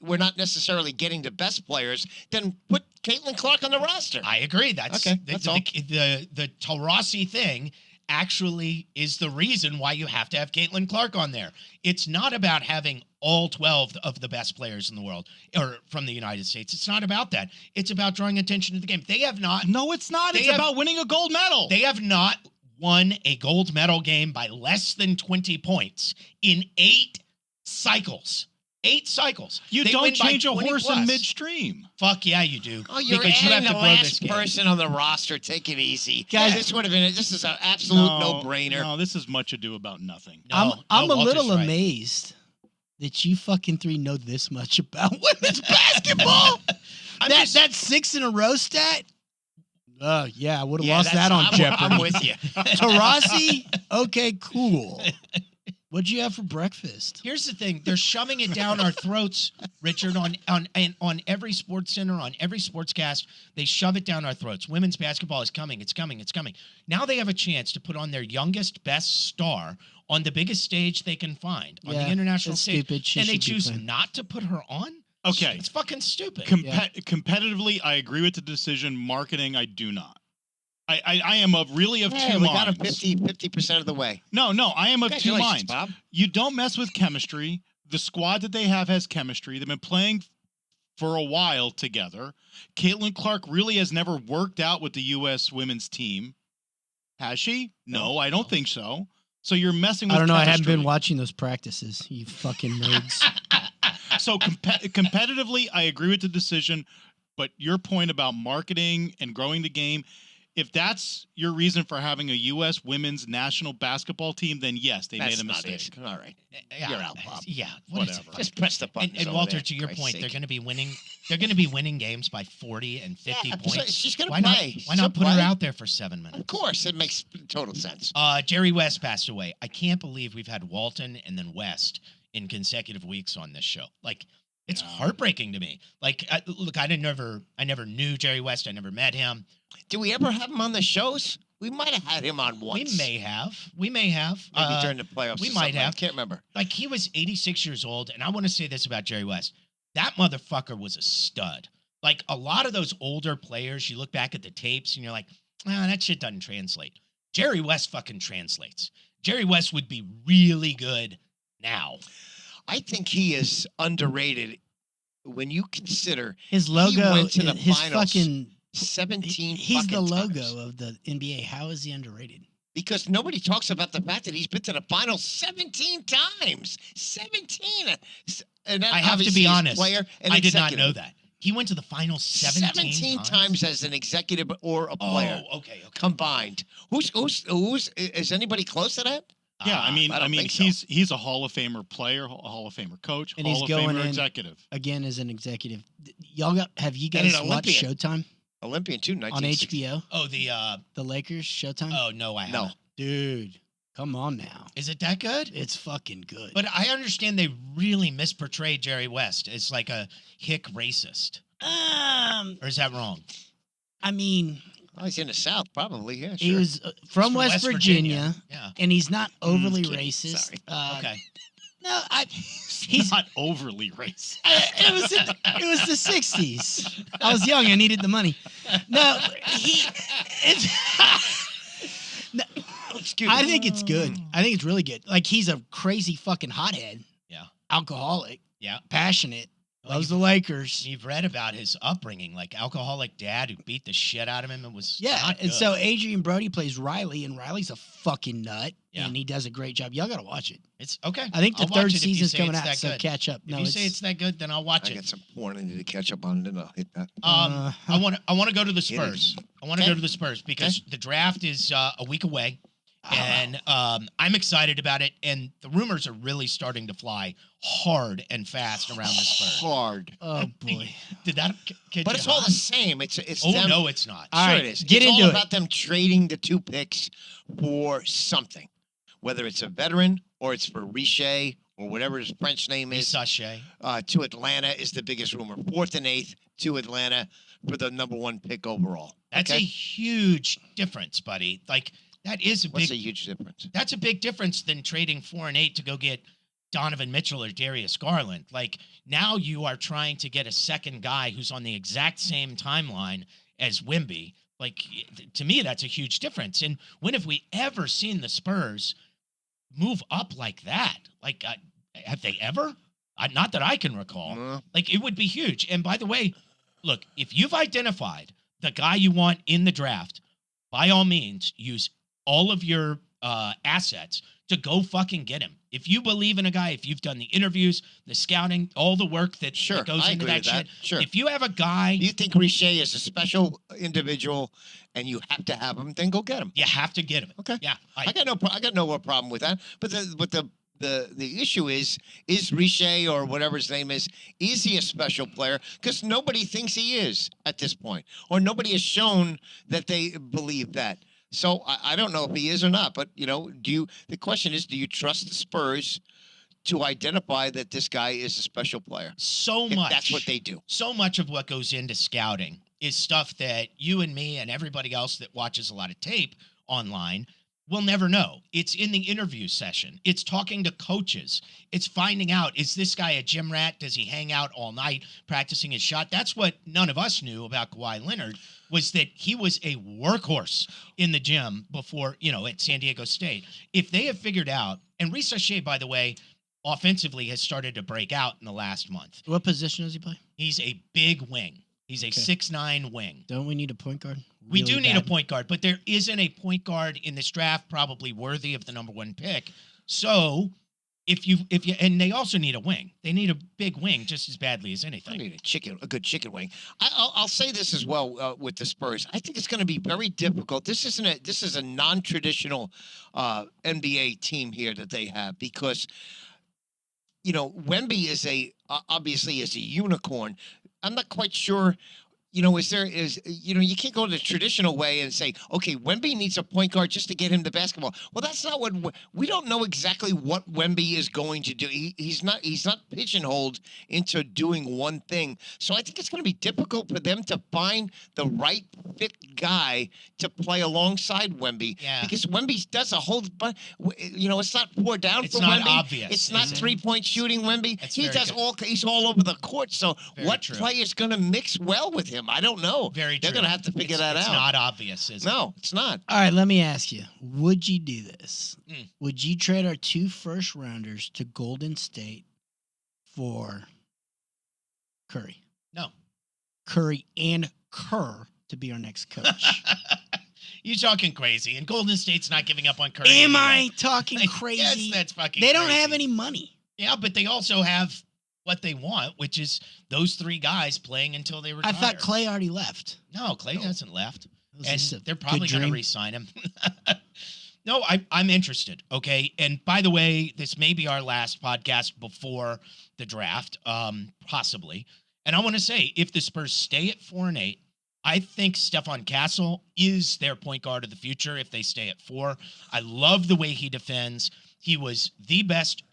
[SPEAKER 2] we're not necessarily getting the best players, then put Caitlin Clark on the roster.
[SPEAKER 4] I agree. That's
[SPEAKER 2] Okay,
[SPEAKER 4] the,
[SPEAKER 2] that's
[SPEAKER 4] the,
[SPEAKER 2] all.
[SPEAKER 4] the Tarasi thing actually is the reason why you have to have Caitlin Clark on there. It's not about having all 12 of the best players in the world or from the United States. It's not about that. It's about drawing attention to the game. They have not.
[SPEAKER 3] No, it's not. It's about winning a gold medal.
[SPEAKER 4] They have not won a gold medal game by less than 20 points in 8 cycles. 8 cycles.
[SPEAKER 3] You
[SPEAKER 4] They
[SPEAKER 3] don't
[SPEAKER 4] win by
[SPEAKER 3] change a
[SPEAKER 4] 20
[SPEAKER 3] horse
[SPEAKER 4] plus.
[SPEAKER 3] in midstream.
[SPEAKER 4] Fuck yeah, you do.
[SPEAKER 2] Oh, you're
[SPEAKER 4] because you have
[SPEAKER 2] adding
[SPEAKER 4] to
[SPEAKER 2] the
[SPEAKER 4] grow this
[SPEAKER 2] last
[SPEAKER 4] game.
[SPEAKER 2] person on the roster. Take it easy.
[SPEAKER 1] Guys-
[SPEAKER 2] This is an absolute no-brainer.
[SPEAKER 3] No, this is much ado about nothing.
[SPEAKER 4] No,
[SPEAKER 1] I'm a
[SPEAKER 4] Walter's
[SPEAKER 1] little
[SPEAKER 4] right.
[SPEAKER 1] amazed that you fucking 3 know this much about women's basketball. that 6 in a row stat. Yeah, I would have lost that on Jeopardy.
[SPEAKER 2] I'm with you.
[SPEAKER 1] Tarasi, okay, cool. What'd you have for breakfast?
[SPEAKER 4] Here's the thing: they're shoving it down our throats, Richard. On every sports center, on every sportscast, they shove it down our throats. Women's basketball is coming. It's coming. It's coming. Now they have a chance to put on their youngest, best star on the biggest stage they can find on the international
[SPEAKER 1] that's
[SPEAKER 4] stage,
[SPEAKER 1] stupid. She
[SPEAKER 4] and they
[SPEAKER 1] should be
[SPEAKER 4] choose
[SPEAKER 1] playing.
[SPEAKER 4] not to put her on.
[SPEAKER 3] Okay.
[SPEAKER 4] It's fucking stupid.
[SPEAKER 3] Competitively, I agree with the decision. Marketing, I do not. I am really of two
[SPEAKER 2] we
[SPEAKER 3] minds.
[SPEAKER 2] got him 50% of the way.
[SPEAKER 3] No, I am of two
[SPEAKER 2] Congratulations,
[SPEAKER 3] minds.
[SPEAKER 2] Bob.
[SPEAKER 3] You don't mess with chemistry. The squad that they have has chemistry. They've been playing for a while together. Caitlin Clark really has never worked out with the U.S. women's team. Has she? No, I don't think so. So you're messing with
[SPEAKER 1] I don't know. I haven't
[SPEAKER 3] chemistry.
[SPEAKER 1] been watching those practices. You fucking nerds.
[SPEAKER 3] So competitively, I agree with the decision, but your point about marketing and growing the game, if that's your reason for having a U.S. women's national basketball team, then yes, they
[SPEAKER 2] That's
[SPEAKER 3] made a
[SPEAKER 2] not
[SPEAKER 3] mistake.
[SPEAKER 2] it. All right.
[SPEAKER 4] Yeah,
[SPEAKER 2] You're out, Bob.
[SPEAKER 4] Yeah, what is it?
[SPEAKER 3] Whatever.
[SPEAKER 2] Just press the button.
[SPEAKER 4] And Walter, to your point, they're going to be winning. They're going to be winning games by 40 and 50 points.
[SPEAKER 2] She's going to
[SPEAKER 4] Why
[SPEAKER 2] play.
[SPEAKER 4] not? Why not put her out there for 7 minutes?
[SPEAKER 2] Of course. It makes total sense.
[SPEAKER 4] Jerry West passed away. I can't believe we've had Walton and then West in consecutive weeks on this show. Like, it's heartbreaking to me. Like, look, I never knew Jerry West. I never met him.
[SPEAKER 2] Do we ever have him on the shows? We might have had him on once.
[SPEAKER 4] We may have.
[SPEAKER 2] Maybe during the playoffs.
[SPEAKER 4] we
[SPEAKER 2] or
[SPEAKER 4] might
[SPEAKER 2] something.
[SPEAKER 4] have.
[SPEAKER 2] I can't remember.
[SPEAKER 4] Like, he was 86 years old, and I want to say this about Jerry West. That motherfucker was a stud. Like, a lot of those older players, you look back at the tapes, and you're like, that shit doesn't translate. Jerry West fucking translates. Jerry West would be really good now.
[SPEAKER 2] I think he is underrated when you consider
[SPEAKER 1] His logo,
[SPEAKER 2] went to the
[SPEAKER 1] his
[SPEAKER 2] finals
[SPEAKER 1] fucking
[SPEAKER 2] 17
[SPEAKER 1] he's the
[SPEAKER 2] fucking
[SPEAKER 1] logo
[SPEAKER 2] times.
[SPEAKER 1] of the NBA. How is he underrated?
[SPEAKER 2] Because nobody talks about the fact that he's been to the finals 17 times. 17. And that
[SPEAKER 4] I have to
[SPEAKER 2] obviously
[SPEAKER 4] be
[SPEAKER 2] is
[SPEAKER 4] honest.
[SPEAKER 2] Player and
[SPEAKER 4] I did not
[SPEAKER 2] executive.
[SPEAKER 4] know that. He went to the finals 17
[SPEAKER 2] times as an executive or a player
[SPEAKER 4] Oh, okay.
[SPEAKER 2] combined. Who's is anybody close to that?
[SPEAKER 3] Yeah, I mean,
[SPEAKER 2] I don't think so.
[SPEAKER 3] he's a Hall of Famer player, a Hall of Famer coach,
[SPEAKER 1] And
[SPEAKER 3] Hall
[SPEAKER 1] he's
[SPEAKER 3] of
[SPEAKER 1] going
[SPEAKER 3] Famer
[SPEAKER 1] in-
[SPEAKER 3] executive.
[SPEAKER 1] Again, as an executive, have you
[SPEAKER 2] And an
[SPEAKER 1] guys watched
[SPEAKER 2] Olympian.
[SPEAKER 1] Showtime
[SPEAKER 2] Olympian too,
[SPEAKER 1] on
[SPEAKER 2] 1960.
[SPEAKER 1] HBO?
[SPEAKER 4] Oh,
[SPEAKER 1] The Lakers Showtime.
[SPEAKER 4] oh no, I
[SPEAKER 2] No.
[SPEAKER 4] haven't.
[SPEAKER 1] Dude, come on now.
[SPEAKER 4] Is it that good?
[SPEAKER 1] It's fucking good.
[SPEAKER 4] But I understand they really misportrayed Jerry West as like a hick racist. Or is that wrong?
[SPEAKER 1] I mean,
[SPEAKER 2] Oh, he's in the South, probably. Yeah,
[SPEAKER 1] he
[SPEAKER 2] sure.
[SPEAKER 1] was from
[SPEAKER 4] He's
[SPEAKER 1] West Virginia,
[SPEAKER 4] Yeah.
[SPEAKER 1] and he's not overly
[SPEAKER 2] kidding.
[SPEAKER 1] racist.
[SPEAKER 2] Sorry.
[SPEAKER 4] Okay.
[SPEAKER 1] No,
[SPEAKER 3] He's not overly racist.
[SPEAKER 1] it was the '60s. I was young. I needed the money. No, No,
[SPEAKER 2] Excuse
[SPEAKER 1] I
[SPEAKER 2] me.
[SPEAKER 1] think it's good. I think it's really good. Like, he's a crazy fucking hothead.
[SPEAKER 4] Yeah.
[SPEAKER 1] Alcoholic.
[SPEAKER 4] Yeah.
[SPEAKER 1] Passionate.
[SPEAKER 4] Well,
[SPEAKER 1] Loves the Lakers.
[SPEAKER 4] You've read about his upbringing, like alcoholic dad who beat the shit out of him and was
[SPEAKER 1] Yeah,
[SPEAKER 4] not
[SPEAKER 1] and
[SPEAKER 4] good.
[SPEAKER 1] so Adrian Brody plays Riley, and Riley's a fucking nut,
[SPEAKER 4] Yeah.
[SPEAKER 1] and he does a great job. Y'all gotta watch it.
[SPEAKER 4] It's okay.
[SPEAKER 1] I think the
[SPEAKER 4] I'll watch
[SPEAKER 1] third
[SPEAKER 4] it if you
[SPEAKER 1] season's
[SPEAKER 4] say
[SPEAKER 1] coming
[SPEAKER 4] it's
[SPEAKER 1] out,
[SPEAKER 4] that
[SPEAKER 1] so
[SPEAKER 4] good.
[SPEAKER 1] catch up.
[SPEAKER 4] If
[SPEAKER 1] No,
[SPEAKER 4] you say it's that good, then I'll watch
[SPEAKER 2] I
[SPEAKER 4] it.
[SPEAKER 2] got some porn I need to catch up on, and then I'll hit that.
[SPEAKER 1] Uh,
[SPEAKER 4] I want to go to the
[SPEAKER 2] It
[SPEAKER 4] Spurs.
[SPEAKER 2] is.
[SPEAKER 4] I want to
[SPEAKER 2] Okay.
[SPEAKER 4] go to the Spurs because the draft is a week away,
[SPEAKER 1] Oh.
[SPEAKER 4] and I'm excited about it. And the rumors are really starting to fly hard and fast around the Spurs.
[SPEAKER 2] Hard.
[SPEAKER 1] oh boy.
[SPEAKER 4] Did that? Catch
[SPEAKER 2] But
[SPEAKER 4] you
[SPEAKER 2] it's all
[SPEAKER 4] hot?
[SPEAKER 2] the same. It's
[SPEAKER 4] Oh
[SPEAKER 2] them.
[SPEAKER 4] no, it's not.
[SPEAKER 1] All
[SPEAKER 2] Sure
[SPEAKER 1] right,
[SPEAKER 2] it is.
[SPEAKER 1] get
[SPEAKER 2] it's
[SPEAKER 1] into
[SPEAKER 2] all
[SPEAKER 1] it.
[SPEAKER 2] about them trading the 2 picks for something, whether it's a veteran or it's for Richie or whatever his French name is.
[SPEAKER 4] Sachet.
[SPEAKER 2] To Atlanta is the biggest rumor. 4th and 8th to Atlanta for the number 1 pick overall.
[SPEAKER 4] That's a huge difference, buddy. Like that is a
[SPEAKER 2] What's
[SPEAKER 4] big.
[SPEAKER 2] a huge difference?
[SPEAKER 4] That's a big difference than trading 4 and 8 to go get Donovan Mitchell or Darius Garland. Like now you are trying to get a second guy who's on the exact same timeline as Wemby Like, to me, that's a huge difference. And when have we ever seen the Spurs move up like that? Like, have they ever? Not that I can recall.
[SPEAKER 2] No.
[SPEAKER 4] Like, it would be huge. And by the way, look, if you've identified the guy you want in the draft, by all means, use all of your assets to go fucking get him. If you believe in a guy, if you've done the interviews, the scouting, all the work that
[SPEAKER 2] Sure,
[SPEAKER 4] goes
[SPEAKER 2] I
[SPEAKER 4] into
[SPEAKER 2] agree
[SPEAKER 4] that
[SPEAKER 2] with that.
[SPEAKER 4] shit.
[SPEAKER 2] Sure.
[SPEAKER 4] If you have a guy,
[SPEAKER 2] You think Richie is a special individual, and you have to have him, then go get him.
[SPEAKER 4] you have to get him.
[SPEAKER 2] Okay.
[SPEAKER 4] Yeah.
[SPEAKER 2] I got no problem with that. But the issue is Richie, or whatever his name is he a special player? Because nobody thinks he is at this point, or nobody has shown that they believe that. So I don't know if he is or not. But the question is, do you trust the Spurs to identify that this guy is a special player?
[SPEAKER 4] So
[SPEAKER 2] If
[SPEAKER 4] much.
[SPEAKER 2] that's what they do.
[SPEAKER 4] So much of what goes into scouting is stuff that you and me and everybody else that watches a lot of tape online will never know. It's in the interview session. It's talking to coaches. It's finding out, is this guy a gym rat? Does he hang out all night practicing his shot? That's what none of us knew about Kawhi Leonard, was that he was a workhorse in the gym before, at San Diego State. If they have figured out, and Richie, by the way, offensively has started to break out in the last month.
[SPEAKER 1] What position does he play?
[SPEAKER 4] He's a big wing. He's a
[SPEAKER 1] Okay.
[SPEAKER 4] 6'9" wing.
[SPEAKER 1] Don't we need a point guard?
[SPEAKER 4] We
[SPEAKER 1] Really
[SPEAKER 4] do need a
[SPEAKER 1] bad?
[SPEAKER 4] point guard, but there isn't a point guard in this draft probably worthy of the number 1 pick. So if you and they also need a wing. They need a big wing just as badly as
[SPEAKER 2] I
[SPEAKER 4] anything.
[SPEAKER 2] need a good chicken wing. I'll say this as well with the Spurs. I think it's going to be very difficult. This is a non-traditional NBA team here that they have, because Wemby is obviously is a unicorn. I'm not quite sure. You can't go the traditional way and say, okay, Wemby needs a point guard just to get him the basketball. Well, that's not what we don't know exactly what Wemby is going to do. He's not pigeonholed into doing one thing. So I think it's going to be difficult for them to find the right fit guy to play alongside Wemby.
[SPEAKER 4] Yeah.
[SPEAKER 2] Because Wemby does a whole bunch. It's not 4 down
[SPEAKER 4] It's
[SPEAKER 2] for
[SPEAKER 4] not
[SPEAKER 2] Wemby.
[SPEAKER 4] obvious,
[SPEAKER 2] It's not
[SPEAKER 4] is it?
[SPEAKER 2] 3-point shooting Wemby.
[SPEAKER 4] That's
[SPEAKER 2] He
[SPEAKER 4] very
[SPEAKER 2] does
[SPEAKER 4] good.
[SPEAKER 2] he's all over the court. So
[SPEAKER 4] Very
[SPEAKER 2] what
[SPEAKER 4] true.
[SPEAKER 2] player's going to mix well with him? I don't know.
[SPEAKER 4] Very
[SPEAKER 2] They're
[SPEAKER 4] true.
[SPEAKER 2] going to have to figure that
[SPEAKER 4] It's
[SPEAKER 2] out.
[SPEAKER 4] not obvious, is it?
[SPEAKER 2] No, it's not.
[SPEAKER 1] All right, let me ask you. Would you do this?
[SPEAKER 4] Mm.
[SPEAKER 1] Would you trade our 2 first-rounders to Golden State for Curry?
[SPEAKER 4] No.
[SPEAKER 1] Curry and Kerr to be our next coach.
[SPEAKER 4] You're talking crazy, and Golden State's not giving up on Curry.
[SPEAKER 1] Am
[SPEAKER 4] anyway.
[SPEAKER 1] I talking
[SPEAKER 4] Like,
[SPEAKER 1] crazy?
[SPEAKER 4] Yes, that's fucking
[SPEAKER 1] They don't
[SPEAKER 4] crazy.
[SPEAKER 1] have any money.
[SPEAKER 4] Yeah, but they also have what they want, which is those 3 guys playing until they retire.
[SPEAKER 1] I thought Clay already left.
[SPEAKER 4] No, Clay hasn't left.
[SPEAKER 1] That was
[SPEAKER 4] And
[SPEAKER 1] just a
[SPEAKER 4] they're probably
[SPEAKER 1] good
[SPEAKER 4] going to
[SPEAKER 1] dream.
[SPEAKER 4] re-sign him. No, I'm interested. Okay, and by the way, this may be our last podcast before the draft, possibly. And I want to say, if the Spurs stay at 4-8, I think Stephon Castle is their point guard of the future. If they stay at 4, I love the way he defends. He was the best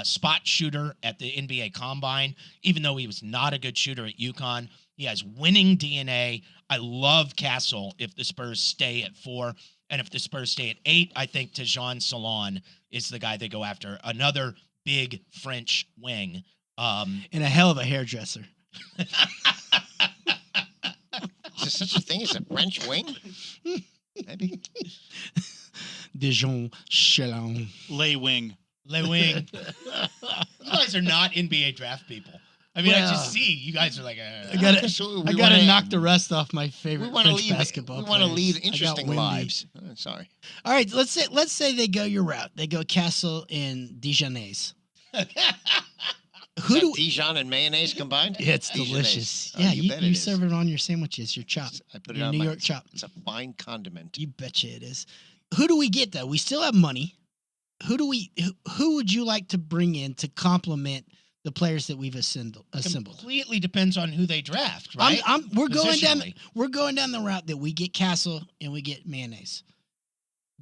[SPEAKER 4] spot shooter at the NBA Combine, even though he was not a good shooter at UConn. He has winning DNA. I love Castle if the Spurs stay at 4. And if the Spurs stay at 8, I think Tejan Salon is the guy they go after. Another big French wing.
[SPEAKER 1] And a hell of a hairdresser.
[SPEAKER 2] Is there such a thing as a French wing? Maybe.
[SPEAKER 1] Dijon Chalon.
[SPEAKER 3] Lay wing.
[SPEAKER 4] Le Wing. You guys are not NBA draft people. I mean, I
[SPEAKER 1] Well,
[SPEAKER 4] just see you guys are like,
[SPEAKER 1] I gotta knock the rest off my
[SPEAKER 2] We
[SPEAKER 1] favorite
[SPEAKER 2] want to
[SPEAKER 1] French
[SPEAKER 2] lead.
[SPEAKER 1] basketball
[SPEAKER 2] We want to
[SPEAKER 1] players.
[SPEAKER 2] lead
[SPEAKER 1] I got
[SPEAKER 2] interesting
[SPEAKER 1] Wemby.
[SPEAKER 2] lives. Sorry.
[SPEAKER 1] All right, let's say they go your route. They go Castle and Dijonnaise. Who
[SPEAKER 2] Is
[SPEAKER 1] do
[SPEAKER 2] that Dijon and mayonnaise combined?
[SPEAKER 1] Yeah, it's
[SPEAKER 2] Dijonnaise.
[SPEAKER 1] delicious.
[SPEAKER 2] Oh,
[SPEAKER 1] Yeah,
[SPEAKER 2] you bet it
[SPEAKER 1] you
[SPEAKER 2] is.
[SPEAKER 1] serve it on your sandwiches, your chop,
[SPEAKER 2] I put it
[SPEAKER 1] your
[SPEAKER 2] on
[SPEAKER 1] New
[SPEAKER 2] my-
[SPEAKER 1] York chop.
[SPEAKER 2] It's a fine condiment.
[SPEAKER 1] You betcha it is. Who do we get though? We still have money. Who would you like to bring in to complement the players that we've assembled?
[SPEAKER 4] completely depends on who they draft, right?
[SPEAKER 1] We're going
[SPEAKER 4] Positionally.
[SPEAKER 1] down the route that we get Castle and we get mayonnaise.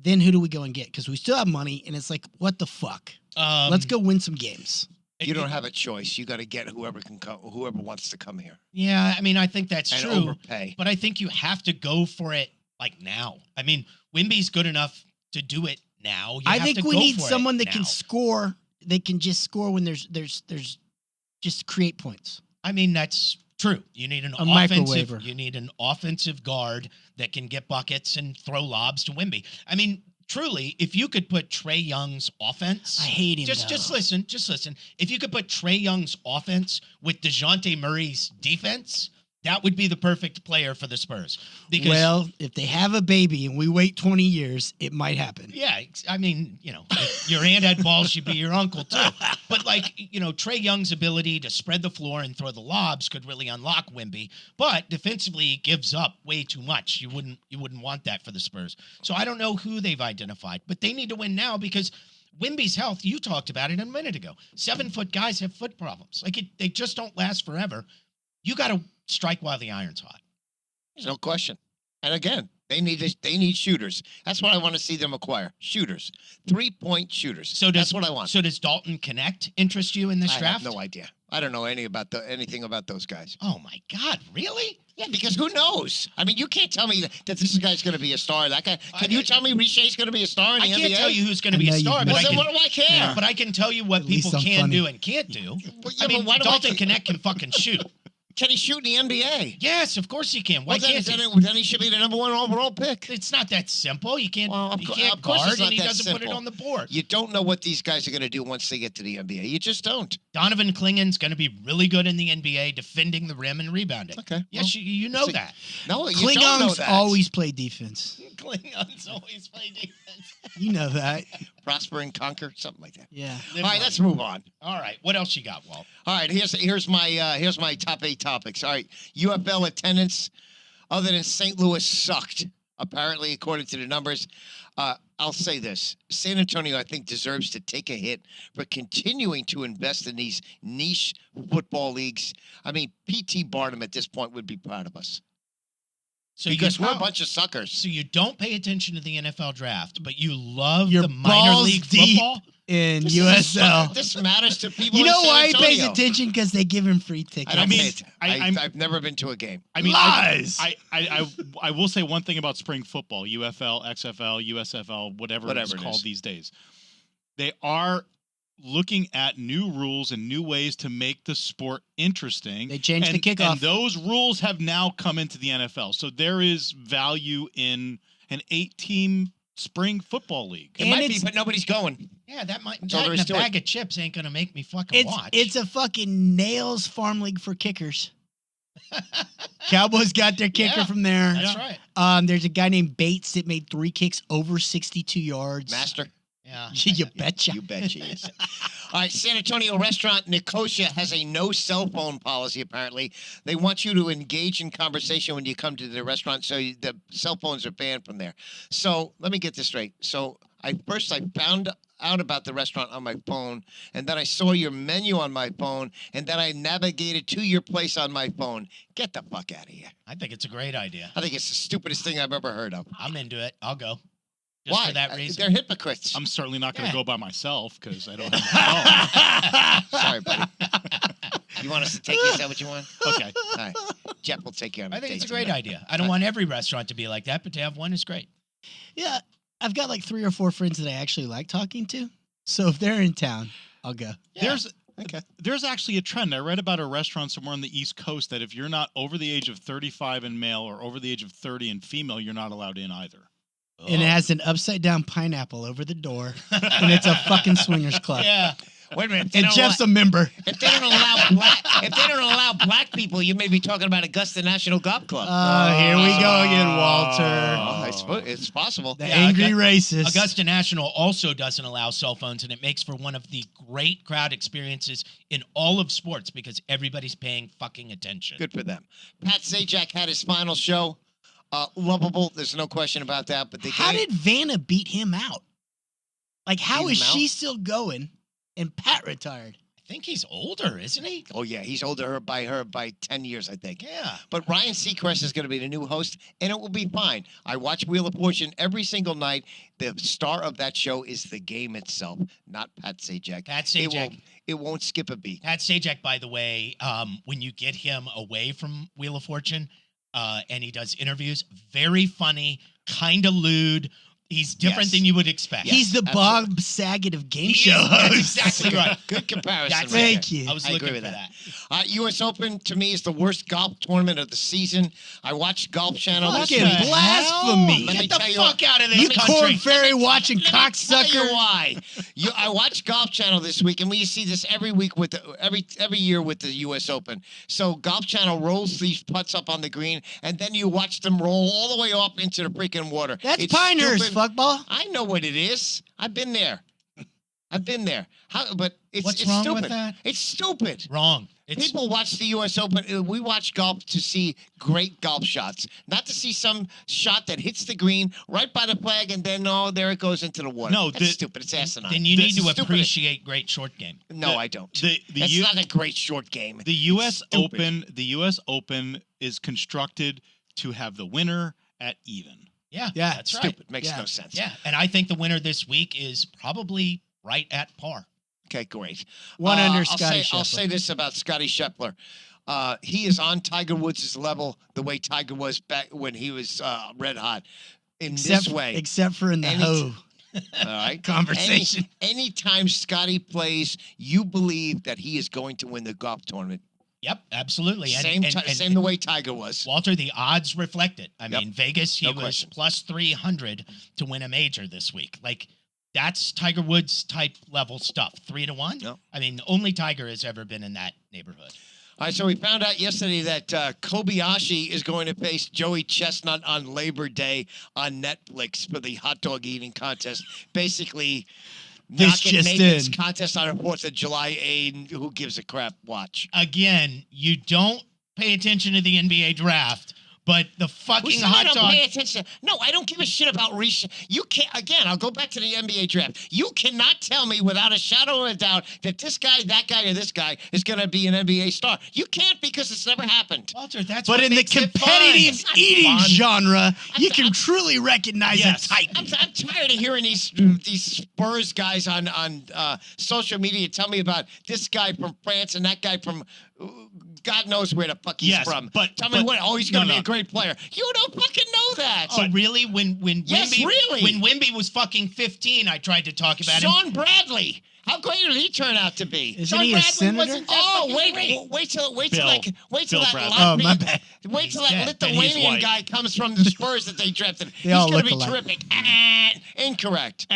[SPEAKER 1] Then who do we go and get? Because we still have money, and it's like, what the fuck? Let's go win some games.
[SPEAKER 2] You don't have a choice. You got to get whoever can come, whoever wants to come here,
[SPEAKER 4] Yeah, I mean, I think that's
[SPEAKER 2] and
[SPEAKER 4] true.
[SPEAKER 2] overpay.
[SPEAKER 4] But I think you have to go for it like now. I mean, Wimby's good enough to do it now. You
[SPEAKER 1] I
[SPEAKER 4] have
[SPEAKER 1] think
[SPEAKER 4] to
[SPEAKER 1] we
[SPEAKER 4] go
[SPEAKER 1] need
[SPEAKER 4] for it
[SPEAKER 1] someone that
[SPEAKER 4] now.
[SPEAKER 1] can score. They can just score when there's just create points.
[SPEAKER 4] I mean, that's True. You need an
[SPEAKER 1] A
[SPEAKER 4] offensive.
[SPEAKER 1] microwaver.
[SPEAKER 4] You need an offensive guard that can get buckets and throw lobs to Wimby. I mean, truly, if you could put Trae Young's offense,
[SPEAKER 1] I hate him.
[SPEAKER 4] just listen. If you could put Trae Young's offense with DeJounte Murray's defense, that would be the perfect player for the Spurs. Because
[SPEAKER 1] Well, if they have a baby and we wait 20 years, it might happen.
[SPEAKER 4] yeah, I mean, if your aunt had balls, she'd be your uncle too. But Trae Young's ability to spread the floor and throw the lobs could really unlock Wimby. But defensively, he gives up way too much. You wouldn't want that for the Spurs. So I don't know who they've identified, but they need to win now because Wimby's health. You talked about it a minute ago. 7-foot guys have foot problems. They just don't last forever. You got to strike while the iron's hot.
[SPEAKER 2] There's no question. And again, they need shooters. That's what I want to see them acquire. Shooters. 3-point shooters. That's what I want.
[SPEAKER 4] So does Dalton Connect interest you in this
[SPEAKER 2] I
[SPEAKER 4] draft?
[SPEAKER 2] have no idea. I don't know anything about those guys.
[SPEAKER 4] Oh my God, really?
[SPEAKER 2] Yeah, because who knows? I mean, you can't tell me that this guy's going to be a star. That guy. Can you tell me Richie's going to be a star in the
[SPEAKER 4] I
[SPEAKER 2] NBA?
[SPEAKER 4] can't tell you who's going to be
[SPEAKER 1] I
[SPEAKER 4] a
[SPEAKER 1] know
[SPEAKER 4] star,
[SPEAKER 1] you've
[SPEAKER 4] but
[SPEAKER 2] Well,
[SPEAKER 4] I
[SPEAKER 2] then
[SPEAKER 4] can.
[SPEAKER 2] what do I care?
[SPEAKER 1] Yeah.
[SPEAKER 4] But I can tell you what
[SPEAKER 1] At least
[SPEAKER 4] people
[SPEAKER 1] I'm
[SPEAKER 4] can
[SPEAKER 1] funny.
[SPEAKER 4] do and can't do.
[SPEAKER 2] Well, yeah,
[SPEAKER 4] I mean,
[SPEAKER 2] but why do I
[SPEAKER 4] Dalton
[SPEAKER 2] care?
[SPEAKER 4] Connect can fucking shoot.
[SPEAKER 2] Can he shoot in the NBA?
[SPEAKER 4] Yes, of course he can. Why
[SPEAKER 2] Well,
[SPEAKER 4] can't he?
[SPEAKER 2] then he should be the #1 overall pick.
[SPEAKER 4] It's not that simple. You can't.
[SPEAKER 2] Well,
[SPEAKER 4] He can't
[SPEAKER 2] of course
[SPEAKER 4] guard,
[SPEAKER 2] it's not
[SPEAKER 4] and he
[SPEAKER 2] that
[SPEAKER 4] doesn't put it
[SPEAKER 2] simple.
[SPEAKER 4] on the board.
[SPEAKER 2] You don't know what these guys are going to do once they get to the NBA. You just don't.
[SPEAKER 4] Donovan Klingon's going to be really good in the NBA, defending the rim and rebounding.
[SPEAKER 2] Okay.
[SPEAKER 4] Yes, you know
[SPEAKER 2] see-
[SPEAKER 4] that.
[SPEAKER 2] No, you don't know
[SPEAKER 1] Klingons
[SPEAKER 2] that.
[SPEAKER 1] always play defense.
[SPEAKER 4] Klingons always play defense.
[SPEAKER 1] You know that.
[SPEAKER 2] Prosper and conquer, something like that.
[SPEAKER 1] Yeah.
[SPEAKER 2] All right, let's move on.
[SPEAKER 4] All right, what else you got, Walt?
[SPEAKER 2] All right, here's my top 8 topics. All right, UFL attendance, other than St. Louis, sucked. Apparently, according to the numbers, I'll say this: San Antonio, I think, deserves to take a hit for continuing to invest in these niche football leagues. I mean, P.T. Barnum at this point would be proud of us
[SPEAKER 4] So
[SPEAKER 2] because
[SPEAKER 4] you,
[SPEAKER 2] we're a bunch of suckers.
[SPEAKER 4] So you don't pay attention to the NFL draft, but you love
[SPEAKER 1] Your
[SPEAKER 4] the minor
[SPEAKER 1] balls
[SPEAKER 4] league
[SPEAKER 1] deep.
[SPEAKER 4] football.
[SPEAKER 1] In
[SPEAKER 2] This
[SPEAKER 1] USL.
[SPEAKER 2] this matters to people.
[SPEAKER 1] You
[SPEAKER 2] in
[SPEAKER 1] know
[SPEAKER 2] San
[SPEAKER 1] why he pays
[SPEAKER 2] Antonio.
[SPEAKER 1] attention? Because they give him free tickets.
[SPEAKER 2] I don't
[SPEAKER 3] mean,
[SPEAKER 2] pay it.
[SPEAKER 3] I'm-
[SPEAKER 2] I've never been to a game.
[SPEAKER 3] I mean,
[SPEAKER 1] Lies!
[SPEAKER 3] I will say one thing about spring football, UFL, XFL, USFL, whatever it's
[SPEAKER 2] it
[SPEAKER 3] called
[SPEAKER 2] is.
[SPEAKER 3] these days. They are looking at new rules and new ways to make the sport interesting.
[SPEAKER 1] They changed the
[SPEAKER 3] And
[SPEAKER 1] kickoff.
[SPEAKER 3] those rules have now come into the NFL. So there is value in an 8-team spring football league.
[SPEAKER 2] It
[SPEAKER 1] And
[SPEAKER 2] might be,
[SPEAKER 1] it's-
[SPEAKER 2] but nobody's going.
[SPEAKER 4] Yeah, that might.
[SPEAKER 2] That's all
[SPEAKER 4] That
[SPEAKER 2] there
[SPEAKER 4] and
[SPEAKER 2] is
[SPEAKER 4] a
[SPEAKER 2] to it.
[SPEAKER 4] bag of chips ain't gonna make me fucking watch.
[SPEAKER 1] It's a fucking nails farm league for kickers. Cowboys got their kicker
[SPEAKER 4] Yeah,
[SPEAKER 1] from there.
[SPEAKER 4] That's right.
[SPEAKER 1] There's a guy named Bates that made 3 kicks over 62 yards.
[SPEAKER 2] Master.
[SPEAKER 4] Yeah.
[SPEAKER 1] You betcha.
[SPEAKER 2] You bet she is. All right, San Antonio restaurant Nicosia has a no cell phone policy, apparently. They want you to engage in conversation when you come to the restaurant, so the cell phones are banned from there. So let me get this straight. So I found out about the restaurant on my phone, and then I saw your menu on my phone, and then I navigated to your place on my phone. Get the fuck out of here.
[SPEAKER 4] I think it's a great idea.
[SPEAKER 2] I think it's the stupidest thing I've ever heard of.
[SPEAKER 4] I'm into it. I'll go. Just
[SPEAKER 2] Why?
[SPEAKER 4] for that reason.
[SPEAKER 2] They're hypocrites.
[SPEAKER 3] I'm certainly not going to
[SPEAKER 4] Yeah.
[SPEAKER 3] go by myself because I don't have my
[SPEAKER 2] Sorry, buddy. You want us to take you? Is that what you want?
[SPEAKER 3] phone. Okay.
[SPEAKER 2] All right. Jeff will take care of it.
[SPEAKER 4] I think it's a great idea. I don't want every restaurant to be like that, but to have one is great.
[SPEAKER 1] Yeah, I've got like 3 or 4 friends that I actually like talking to. So if they're in town, I'll go.
[SPEAKER 4] Yeah.
[SPEAKER 3] There's actually a trend. I read about a restaurant somewhere on the East Coast that if you're not over the age of 35 and male or over the age of 30 and female, you're not allowed in either.
[SPEAKER 1] And it has an upside down pineapple over the door. And it's a fucking swingers club.
[SPEAKER 4] Yeah.
[SPEAKER 2] Wait a minute. If they
[SPEAKER 1] And
[SPEAKER 2] don't
[SPEAKER 1] Jeff's
[SPEAKER 2] allow-
[SPEAKER 1] a member.
[SPEAKER 2] If they don't allow black people, you may be talking about Augusta National Golf Club.
[SPEAKER 1] Here we go again, Walter.
[SPEAKER 2] I suppose it's possible.
[SPEAKER 1] The
[SPEAKER 4] Yeah,
[SPEAKER 1] angry
[SPEAKER 4] Augu-
[SPEAKER 1] racist.
[SPEAKER 4] Augusta National also doesn't allow cell phones, and it makes for one of the great crowd experiences in all of sports because everybody's paying fucking attention.
[SPEAKER 2] Good for them. Pat Sajak had his final show. Lovable. There's no question about that. But
[SPEAKER 1] How did Vanna beat him out? Like, how
[SPEAKER 2] Beat
[SPEAKER 1] is
[SPEAKER 2] him
[SPEAKER 1] she
[SPEAKER 2] out?
[SPEAKER 1] still going and Pat retired?
[SPEAKER 4] I think he's older, isn't he?
[SPEAKER 2] Oh yeah, he's older by 10 years, I think.
[SPEAKER 4] Yeah.
[SPEAKER 2] But Ryan Seacrest is going to be the new host, and it will be fine. I watch Wheel of Fortune every single night. The star of that show is the game itself, not Pat Sajak.
[SPEAKER 4] Pat Sajak.
[SPEAKER 2] It won't skip a beat.
[SPEAKER 4] Pat Sajak, by the way, when you get him away from Wheel of Fortune and he does interviews, very funny, kind of lewd, He's different
[SPEAKER 2] Yes.
[SPEAKER 4] than you would expect.
[SPEAKER 2] Yes,
[SPEAKER 1] He's the
[SPEAKER 2] absolutely.
[SPEAKER 1] Bob Saget of game
[SPEAKER 4] He
[SPEAKER 1] show
[SPEAKER 4] is. That's
[SPEAKER 1] hosts.
[SPEAKER 4] exactly right.
[SPEAKER 2] Good comparison.
[SPEAKER 4] That's
[SPEAKER 2] right
[SPEAKER 1] Thank
[SPEAKER 2] there.
[SPEAKER 1] you.
[SPEAKER 4] I was
[SPEAKER 2] I
[SPEAKER 4] looking
[SPEAKER 2] agree
[SPEAKER 4] for
[SPEAKER 2] with
[SPEAKER 4] that.
[SPEAKER 2] U.S. Open to me is the worst golf tournament of the season. I watched Golf Channel this
[SPEAKER 1] Fucking
[SPEAKER 2] week.
[SPEAKER 1] blasphemy.
[SPEAKER 2] Let me
[SPEAKER 4] Get the
[SPEAKER 2] tell you
[SPEAKER 4] fuck out of this
[SPEAKER 1] You
[SPEAKER 4] country.
[SPEAKER 1] corn fairy watching
[SPEAKER 2] Let me tell you
[SPEAKER 1] cocksucker.
[SPEAKER 2] why. I watch Golf Channel this week, and we see this every week with every year with the U.S. Open. So Golf Channel rolls these putts up on the green, and then you watch them roll all the way up into the freaking water.
[SPEAKER 1] That's
[SPEAKER 2] It's
[SPEAKER 1] Pinehurst,
[SPEAKER 2] stupid.
[SPEAKER 1] fuckball.
[SPEAKER 2] I know what it is. I've been there. But it's
[SPEAKER 4] What's
[SPEAKER 2] it's
[SPEAKER 4] wrong
[SPEAKER 2] stupid.
[SPEAKER 4] with that?
[SPEAKER 2] It's stupid.
[SPEAKER 4] Wrong. It's
[SPEAKER 2] People watch the U.S. Open. We watch golf to see great golf shots, not to see some shot that hits the green right by the flag and then there it goes into the water.
[SPEAKER 3] No,
[SPEAKER 2] That's
[SPEAKER 3] the-
[SPEAKER 2] stupid. It's asinine.
[SPEAKER 4] then you need to
[SPEAKER 2] Stupid.
[SPEAKER 4] appreciate great short game.
[SPEAKER 2] No,
[SPEAKER 3] the-
[SPEAKER 2] I don't.
[SPEAKER 3] the
[SPEAKER 2] It's
[SPEAKER 3] U-
[SPEAKER 2] not a great short game.
[SPEAKER 3] The U.S.
[SPEAKER 2] stupid.
[SPEAKER 3] U.S. Open is constructed to have the winner at even.
[SPEAKER 4] Yeah,
[SPEAKER 1] Yeah,
[SPEAKER 4] that's right.
[SPEAKER 2] Stupid. Makes
[SPEAKER 1] Yeah.
[SPEAKER 2] no sense.
[SPEAKER 4] Yeah, and I think the winner this week is probably right at par.
[SPEAKER 2] Okay, great.
[SPEAKER 1] One under
[SPEAKER 2] I'll
[SPEAKER 1] Scotty
[SPEAKER 2] I'll
[SPEAKER 1] Scheffler.
[SPEAKER 2] say this about Scotty Scheffler. He is on Tiger Woods' level the way Tiger was back when he was red hot. In this way.
[SPEAKER 1] Except for in the
[SPEAKER 2] Any-
[SPEAKER 1] hoe
[SPEAKER 2] All right.
[SPEAKER 1] conversation.
[SPEAKER 2] Anytime Scotty plays, you believe that he is going to win the golf tournament.
[SPEAKER 4] Yep, absolutely.
[SPEAKER 2] Same the way Tiger was.
[SPEAKER 4] Walter, the odds reflect it. I
[SPEAKER 2] Yep.
[SPEAKER 4] mean, Vegas, he
[SPEAKER 2] No
[SPEAKER 4] was
[SPEAKER 2] question.
[SPEAKER 4] plus 300 to win a major this week. Like, that's Tiger Woods type level stuff. 3-1.
[SPEAKER 2] Yep.
[SPEAKER 4] I mean, only Tiger has ever been in that neighborhood.
[SPEAKER 2] All right, so we found out yesterday that Kobayashi is going to face Joey Chestnut on Labor Day on Netflix for the hot dog eating contest. Basically,
[SPEAKER 1] This
[SPEAKER 2] not
[SPEAKER 1] just
[SPEAKER 2] making this
[SPEAKER 1] in.
[SPEAKER 2] contest on the 4th of July. Who gives a crap? Watch.
[SPEAKER 4] Again, you don't pay attention to the NBA draft, but the fucking
[SPEAKER 2] Well,
[SPEAKER 4] hot
[SPEAKER 2] I don't
[SPEAKER 4] dog.
[SPEAKER 2] pay attention. No, I don't give a shit about research. You can't. Again, I'll go back to the NBA draft. You cannot tell me without a shadow of a doubt that this guy, that guy, or this guy is going to be an NBA star. You can't because it's never happened.
[SPEAKER 4] Walter, that's
[SPEAKER 1] But
[SPEAKER 4] what
[SPEAKER 1] in the
[SPEAKER 4] makes it fun.
[SPEAKER 1] competitive
[SPEAKER 2] It's not
[SPEAKER 1] eating
[SPEAKER 2] fun.
[SPEAKER 1] genre, you
[SPEAKER 2] I'm-
[SPEAKER 1] can truly recognize
[SPEAKER 3] Yes.
[SPEAKER 1] a type.
[SPEAKER 2] I'm tired of hearing these Spurs guys on social media tell me about this guy from France and that guy from God knows where the fuck he's
[SPEAKER 3] Yes,
[SPEAKER 2] from.
[SPEAKER 3] but-
[SPEAKER 2] Tell me
[SPEAKER 3] but-
[SPEAKER 2] what? Oh, he's going to
[SPEAKER 3] no,
[SPEAKER 2] be
[SPEAKER 3] no.
[SPEAKER 2] a great player. You don't fucking know that.
[SPEAKER 4] Oh, really? When
[SPEAKER 2] Yes,
[SPEAKER 4] Wemby,
[SPEAKER 2] really.
[SPEAKER 4] when Wemby was fucking 15, I tried to talk about him.
[SPEAKER 2] Sean Bradley. How great did he turn out to be?
[SPEAKER 1] Isn't
[SPEAKER 4] Sean
[SPEAKER 1] he a
[SPEAKER 4] Bradley
[SPEAKER 1] senator?
[SPEAKER 4] wasn't that
[SPEAKER 2] Oh,
[SPEAKER 4] fucking
[SPEAKER 2] wait
[SPEAKER 4] great.
[SPEAKER 2] till
[SPEAKER 3] Bill.
[SPEAKER 2] that
[SPEAKER 3] Bradley.
[SPEAKER 1] Oh, my
[SPEAKER 2] Latvian,
[SPEAKER 1] bad.
[SPEAKER 2] wait till
[SPEAKER 4] He's
[SPEAKER 2] that
[SPEAKER 4] dead.
[SPEAKER 3] And he's
[SPEAKER 2] Lithuanian
[SPEAKER 3] white.
[SPEAKER 2] guy comes from the Spurs that they drafted.
[SPEAKER 1] They
[SPEAKER 2] He's
[SPEAKER 1] all
[SPEAKER 2] going
[SPEAKER 1] look
[SPEAKER 2] to be
[SPEAKER 1] alike.
[SPEAKER 2] terrific. Incorrect.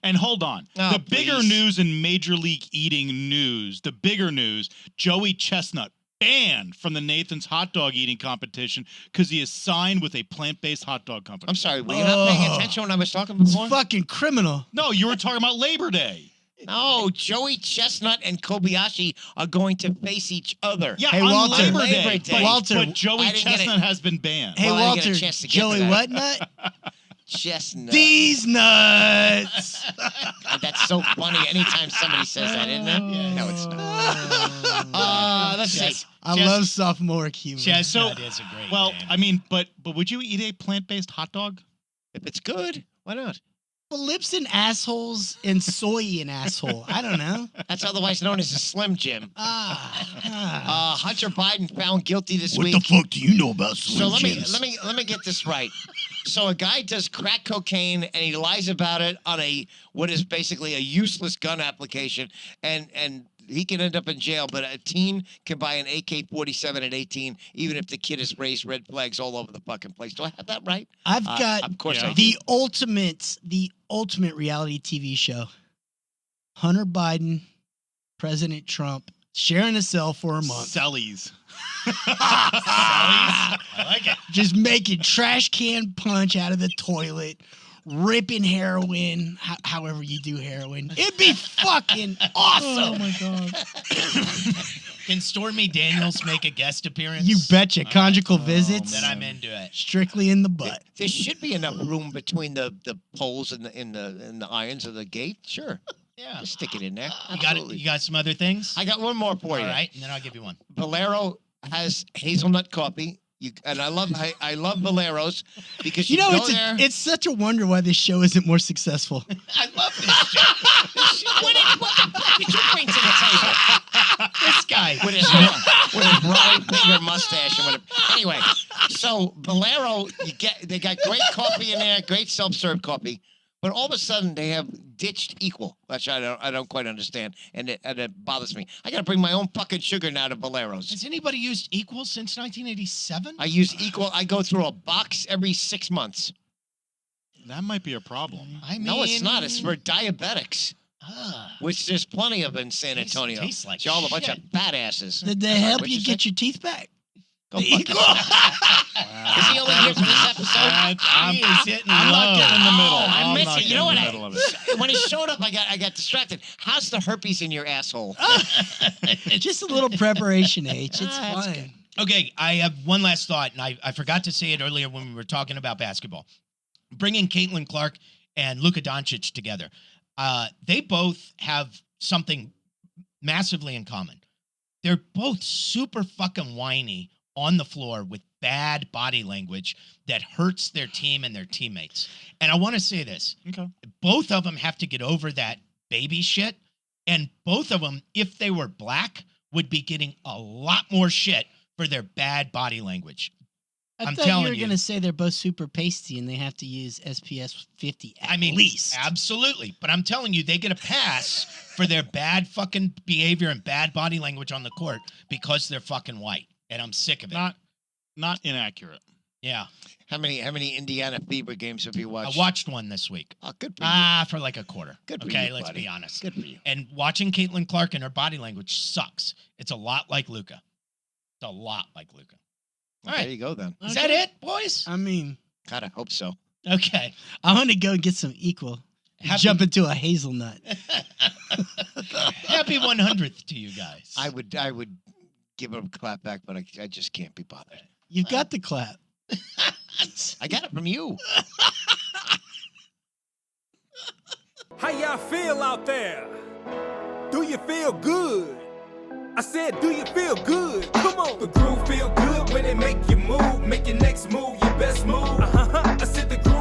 [SPEAKER 3] And hold on.
[SPEAKER 2] Oh,
[SPEAKER 3] The bigger
[SPEAKER 2] please.
[SPEAKER 3] news in Major League Eating news, the bigger news, Joey Chestnut banned from the Nathan's hot dog eating competition because he is signed with a plant-based hot dog company.
[SPEAKER 2] I'm sorry. Were you not paying
[SPEAKER 1] Oh.
[SPEAKER 2] attention when I was talking
[SPEAKER 1] It's
[SPEAKER 2] before?
[SPEAKER 1] fucking criminal.
[SPEAKER 3] No, you were talking about Labor Day.
[SPEAKER 2] No, Joey Chestnut and Kobayashi are going to face each other.
[SPEAKER 3] Yeah,
[SPEAKER 1] Hey,
[SPEAKER 3] on
[SPEAKER 1] Walter.
[SPEAKER 3] Labor
[SPEAKER 2] Labor
[SPEAKER 3] Day.
[SPEAKER 2] Day.
[SPEAKER 3] But,
[SPEAKER 1] Walter,
[SPEAKER 3] but Joey
[SPEAKER 2] I didn't get it.
[SPEAKER 3] Chestnut has been banned.
[SPEAKER 1] Hey,
[SPEAKER 2] Well, I didn't get a
[SPEAKER 1] Walter,
[SPEAKER 2] chance to get to
[SPEAKER 1] Joey
[SPEAKER 2] that.
[SPEAKER 1] what nut?
[SPEAKER 2] Chestnut.
[SPEAKER 1] These nuts.
[SPEAKER 2] That's so funny anytime somebody says that, isn't it? No, it's not. Let's see.
[SPEAKER 1] I
[SPEAKER 4] Chest-
[SPEAKER 1] love sophomoric humor.
[SPEAKER 4] Chestnut is a great
[SPEAKER 3] Well,
[SPEAKER 4] name.
[SPEAKER 3] I mean, but would you eat a plant-based hot dog?
[SPEAKER 2] If it's good, why not?
[SPEAKER 1] Well, lips and assholes and soy and asshole. I don't know.
[SPEAKER 2] That's otherwise known as a Slim Jim.
[SPEAKER 1] Ah.
[SPEAKER 2] Hunter Biden found guilty this
[SPEAKER 6] What
[SPEAKER 2] week.
[SPEAKER 6] the fuck do you know about
[SPEAKER 2] So
[SPEAKER 6] Slim
[SPEAKER 2] let me
[SPEAKER 6] Jims?
[SPEAKER 2] let me get this right. So a guy does crack cocaine and he lies about it on what is basically a useless gun application, and he can end up in jail. But a teen can buy an AK-47 at 18, even if the kid has raised red flags all over the fucking place. Do I have that right?
[SPEAKER 1] I've got
[SPEAKER 2] Of course
[SPEAKER 3] yeah.
[SPEAKER 2] I do.
[SPEAKER 1] the ultimate reality TV show. Hunter Biden, President Trump, sharing a cell for a month.
[SPEAKER 3] Sellies.
[SPEAKER 4] I like it.
[SPEAKER 1] Just making trash can punch out of the toilet, ripping heroin, however you do heroin. It'd be fucking awesome.
[SPEAKER 6] Oh my god.
[SPEAKER 4] Can Stormy Daniels make a guest appearance?
[SPEAKER 1] You betcha. Conjugal visits,
[SPEAKER 4] Then I'm into it.
[SPEAKER 1] strictly in the butt.
[SPEAKER 2] There should be enough room between the poles and the irons of the gate. Sure,
[SPEAKER 4] Yeah.
[SPEAKER 2] just stick it in there.
[SPEAKER 4] You got
[SPEAKER 2] Absolutely.
[SPEAKER 4] You got some other things?
[SPEAKER 2] I got one more for
[SPEAKER 4] All
[SPEAKER 2] you.
[SPEAKER 4] right, and then I'll give you one.
[SPEAKER 2] Valero has hazelnut coffee. And I love Valero's because
[SPEAKER 1] You know,
[SPEAKER 2] go there.
[SPEAKER 1] it's such a wonder why this show isn't more successful.
[SPEAKER 4] I love this shit.
[SPEAKER 2] what the fuck did you bring to the table?
[SPEAKER 4] This guy.
[SPEAKER 2] With his rolling finger mustache and whatever. Anyway, so Valero, they got great coffee in there, great self-serve coffee. But all of a sudden, they have ditched equal, which I don't quite understand, and it bothers me. I got to bring my own fucking sugar now to Bolero's.
[SPEAKER 4] Has anybody used equal since 1987?
[SPEAKER 2] I use equal. I go through a box every 6 months.
[SPEAKER 3] That might be a problem.
[SPEAKER 4] I mean,
[SPEAKER 2] No, it's not. It's for diabetics,
[SPEAKER 4] Ah.
[SPEAKER 2] which there's plenty of in San
[SPEAKER 4] Tastes-
[SPEAKER 2] Antonio.
[SPEAKER 4] tastes like
[SPEAKER 2] You're all a bunch of
[SPEAKER 4] shit.
[SPEAKER 2] fat asses.
[SPEAKER 1] Did they help
[SPEAKER 2] What'd
[SPEAKER 1] you
[SPEAKER 2] you
[SPEAKER 1] get
[SPEAKER 2] say?
[SPEAKER 1] your teeth back?
[SPEAKER 2] Go
[SPEAKER 1] The
[SPEAKER 2] fuck
[SPEAKER 1] equal.
[SPEAKER 2] Is he only here for this episode?
[SPEAKER 3] I'm,
[SPEAKER 4] He is hitting
[SPEAKER 3] I'm not
[SPEAKER 4] low.
[SPEAKER 3] getting in the middle.
[SPEAKER 2] Oh, I
[SPEAKER 3] I'm
[SPEAKER 2] missed
[SPEAKER 3] not
[SPEAKER 2] it. You
[SPEAKER 3] getting
[SPEAKER 2] know
[SPEAKER 3] in
[SPEAKER 2] what?
[SPEAKER 3] the middle of it.
[SPEAKER 2] When he showed up, I got distracted. How's the herpes in your asshole?
[SPEAKER 1] Just a little preparation, H. It's
[SPEAKER 2] That's
[SPEAKER 1] fine.
[SPEAKER 4] Okay, I have one last thought, and I forgot to say it earlier when we were talking about basketball. Bringing Caitlin Clark and Luka Doncic together. They both have something massively in common. They're both super fucking whiny on the floor with bad body language that hurts their team and their teammates. And I want to say this.
[SPEAKER 3] Okay.
[SPEAKER 4] Both of them have to get over that baby shit. And both of them, if they were black, would be getting a lot more shit for their bad body language.
[SPEAKER 1] I
[SPEAKER 4] I'm
[SPEAKER 1] thought
[SPEAKER 4] telling
[SPEAKER 1] you were
[SPEAKER 4] you.
[SPEAKER 1] going to say they're both super pasty and they have to use SPS 50 at
[SPEAKER 4] I mean,
[SPEAKER 1] least.
[SPEAKER 4] absolutely. But I'm telling you, they get a pass for their bad fucking behavior and bad body language on the court because they're fucking white. And I'm sick of it.
[SPEAKER 3] Not inaccurate.
[SPEAKER 4] Yeah.
[SPEAKER 2] How many Indiana Fever games have you watched?
[SPEAKER 4] I watched one this week.
[SPEAKER 2] Oh, good for you.
[SPEAKER 4] For like a quarter.
[SPEAKER 2] Good for
[SPEAKER 4] okay,
[SPEAKER 2] you,
[SPEAKER 4] let's
[SPEAKER 2] buddy.
[SPEAKER 4] be honest.
[SPEAKER 2] Good for you.
[SPEAKER 4] And watching Caitlin Clark and her body language sucks. It's a lot like Luka. It's a lot like Luka.
[SPEAKER 2] Well,
[SPEAKER 4] All right.
[SPEAKER 2] there you go then.
[SPEAKER 4] Is that it, boys?
[SPEAKER 1] I mean,
[SPEAKER 2] God, I hope so.
[SPEAKER 4] Okay.
[SPEAKER 1] I want to go get some equal. Jump into a hazelnut.
[SPEAKER 4] Happy 100th to you guys.
[SPEAKER 2] I would give him a clap back, but I just can't be bothered.
[SPEAKER 1] You've got the clap.
[SPEAKER 2] I got it from you.
[SPEAKER 7] How y'all feel out there? Do you feel good? I said, do you feel good? Come on. The groove feel good when it make you move. Make your next move your best move. I said the groove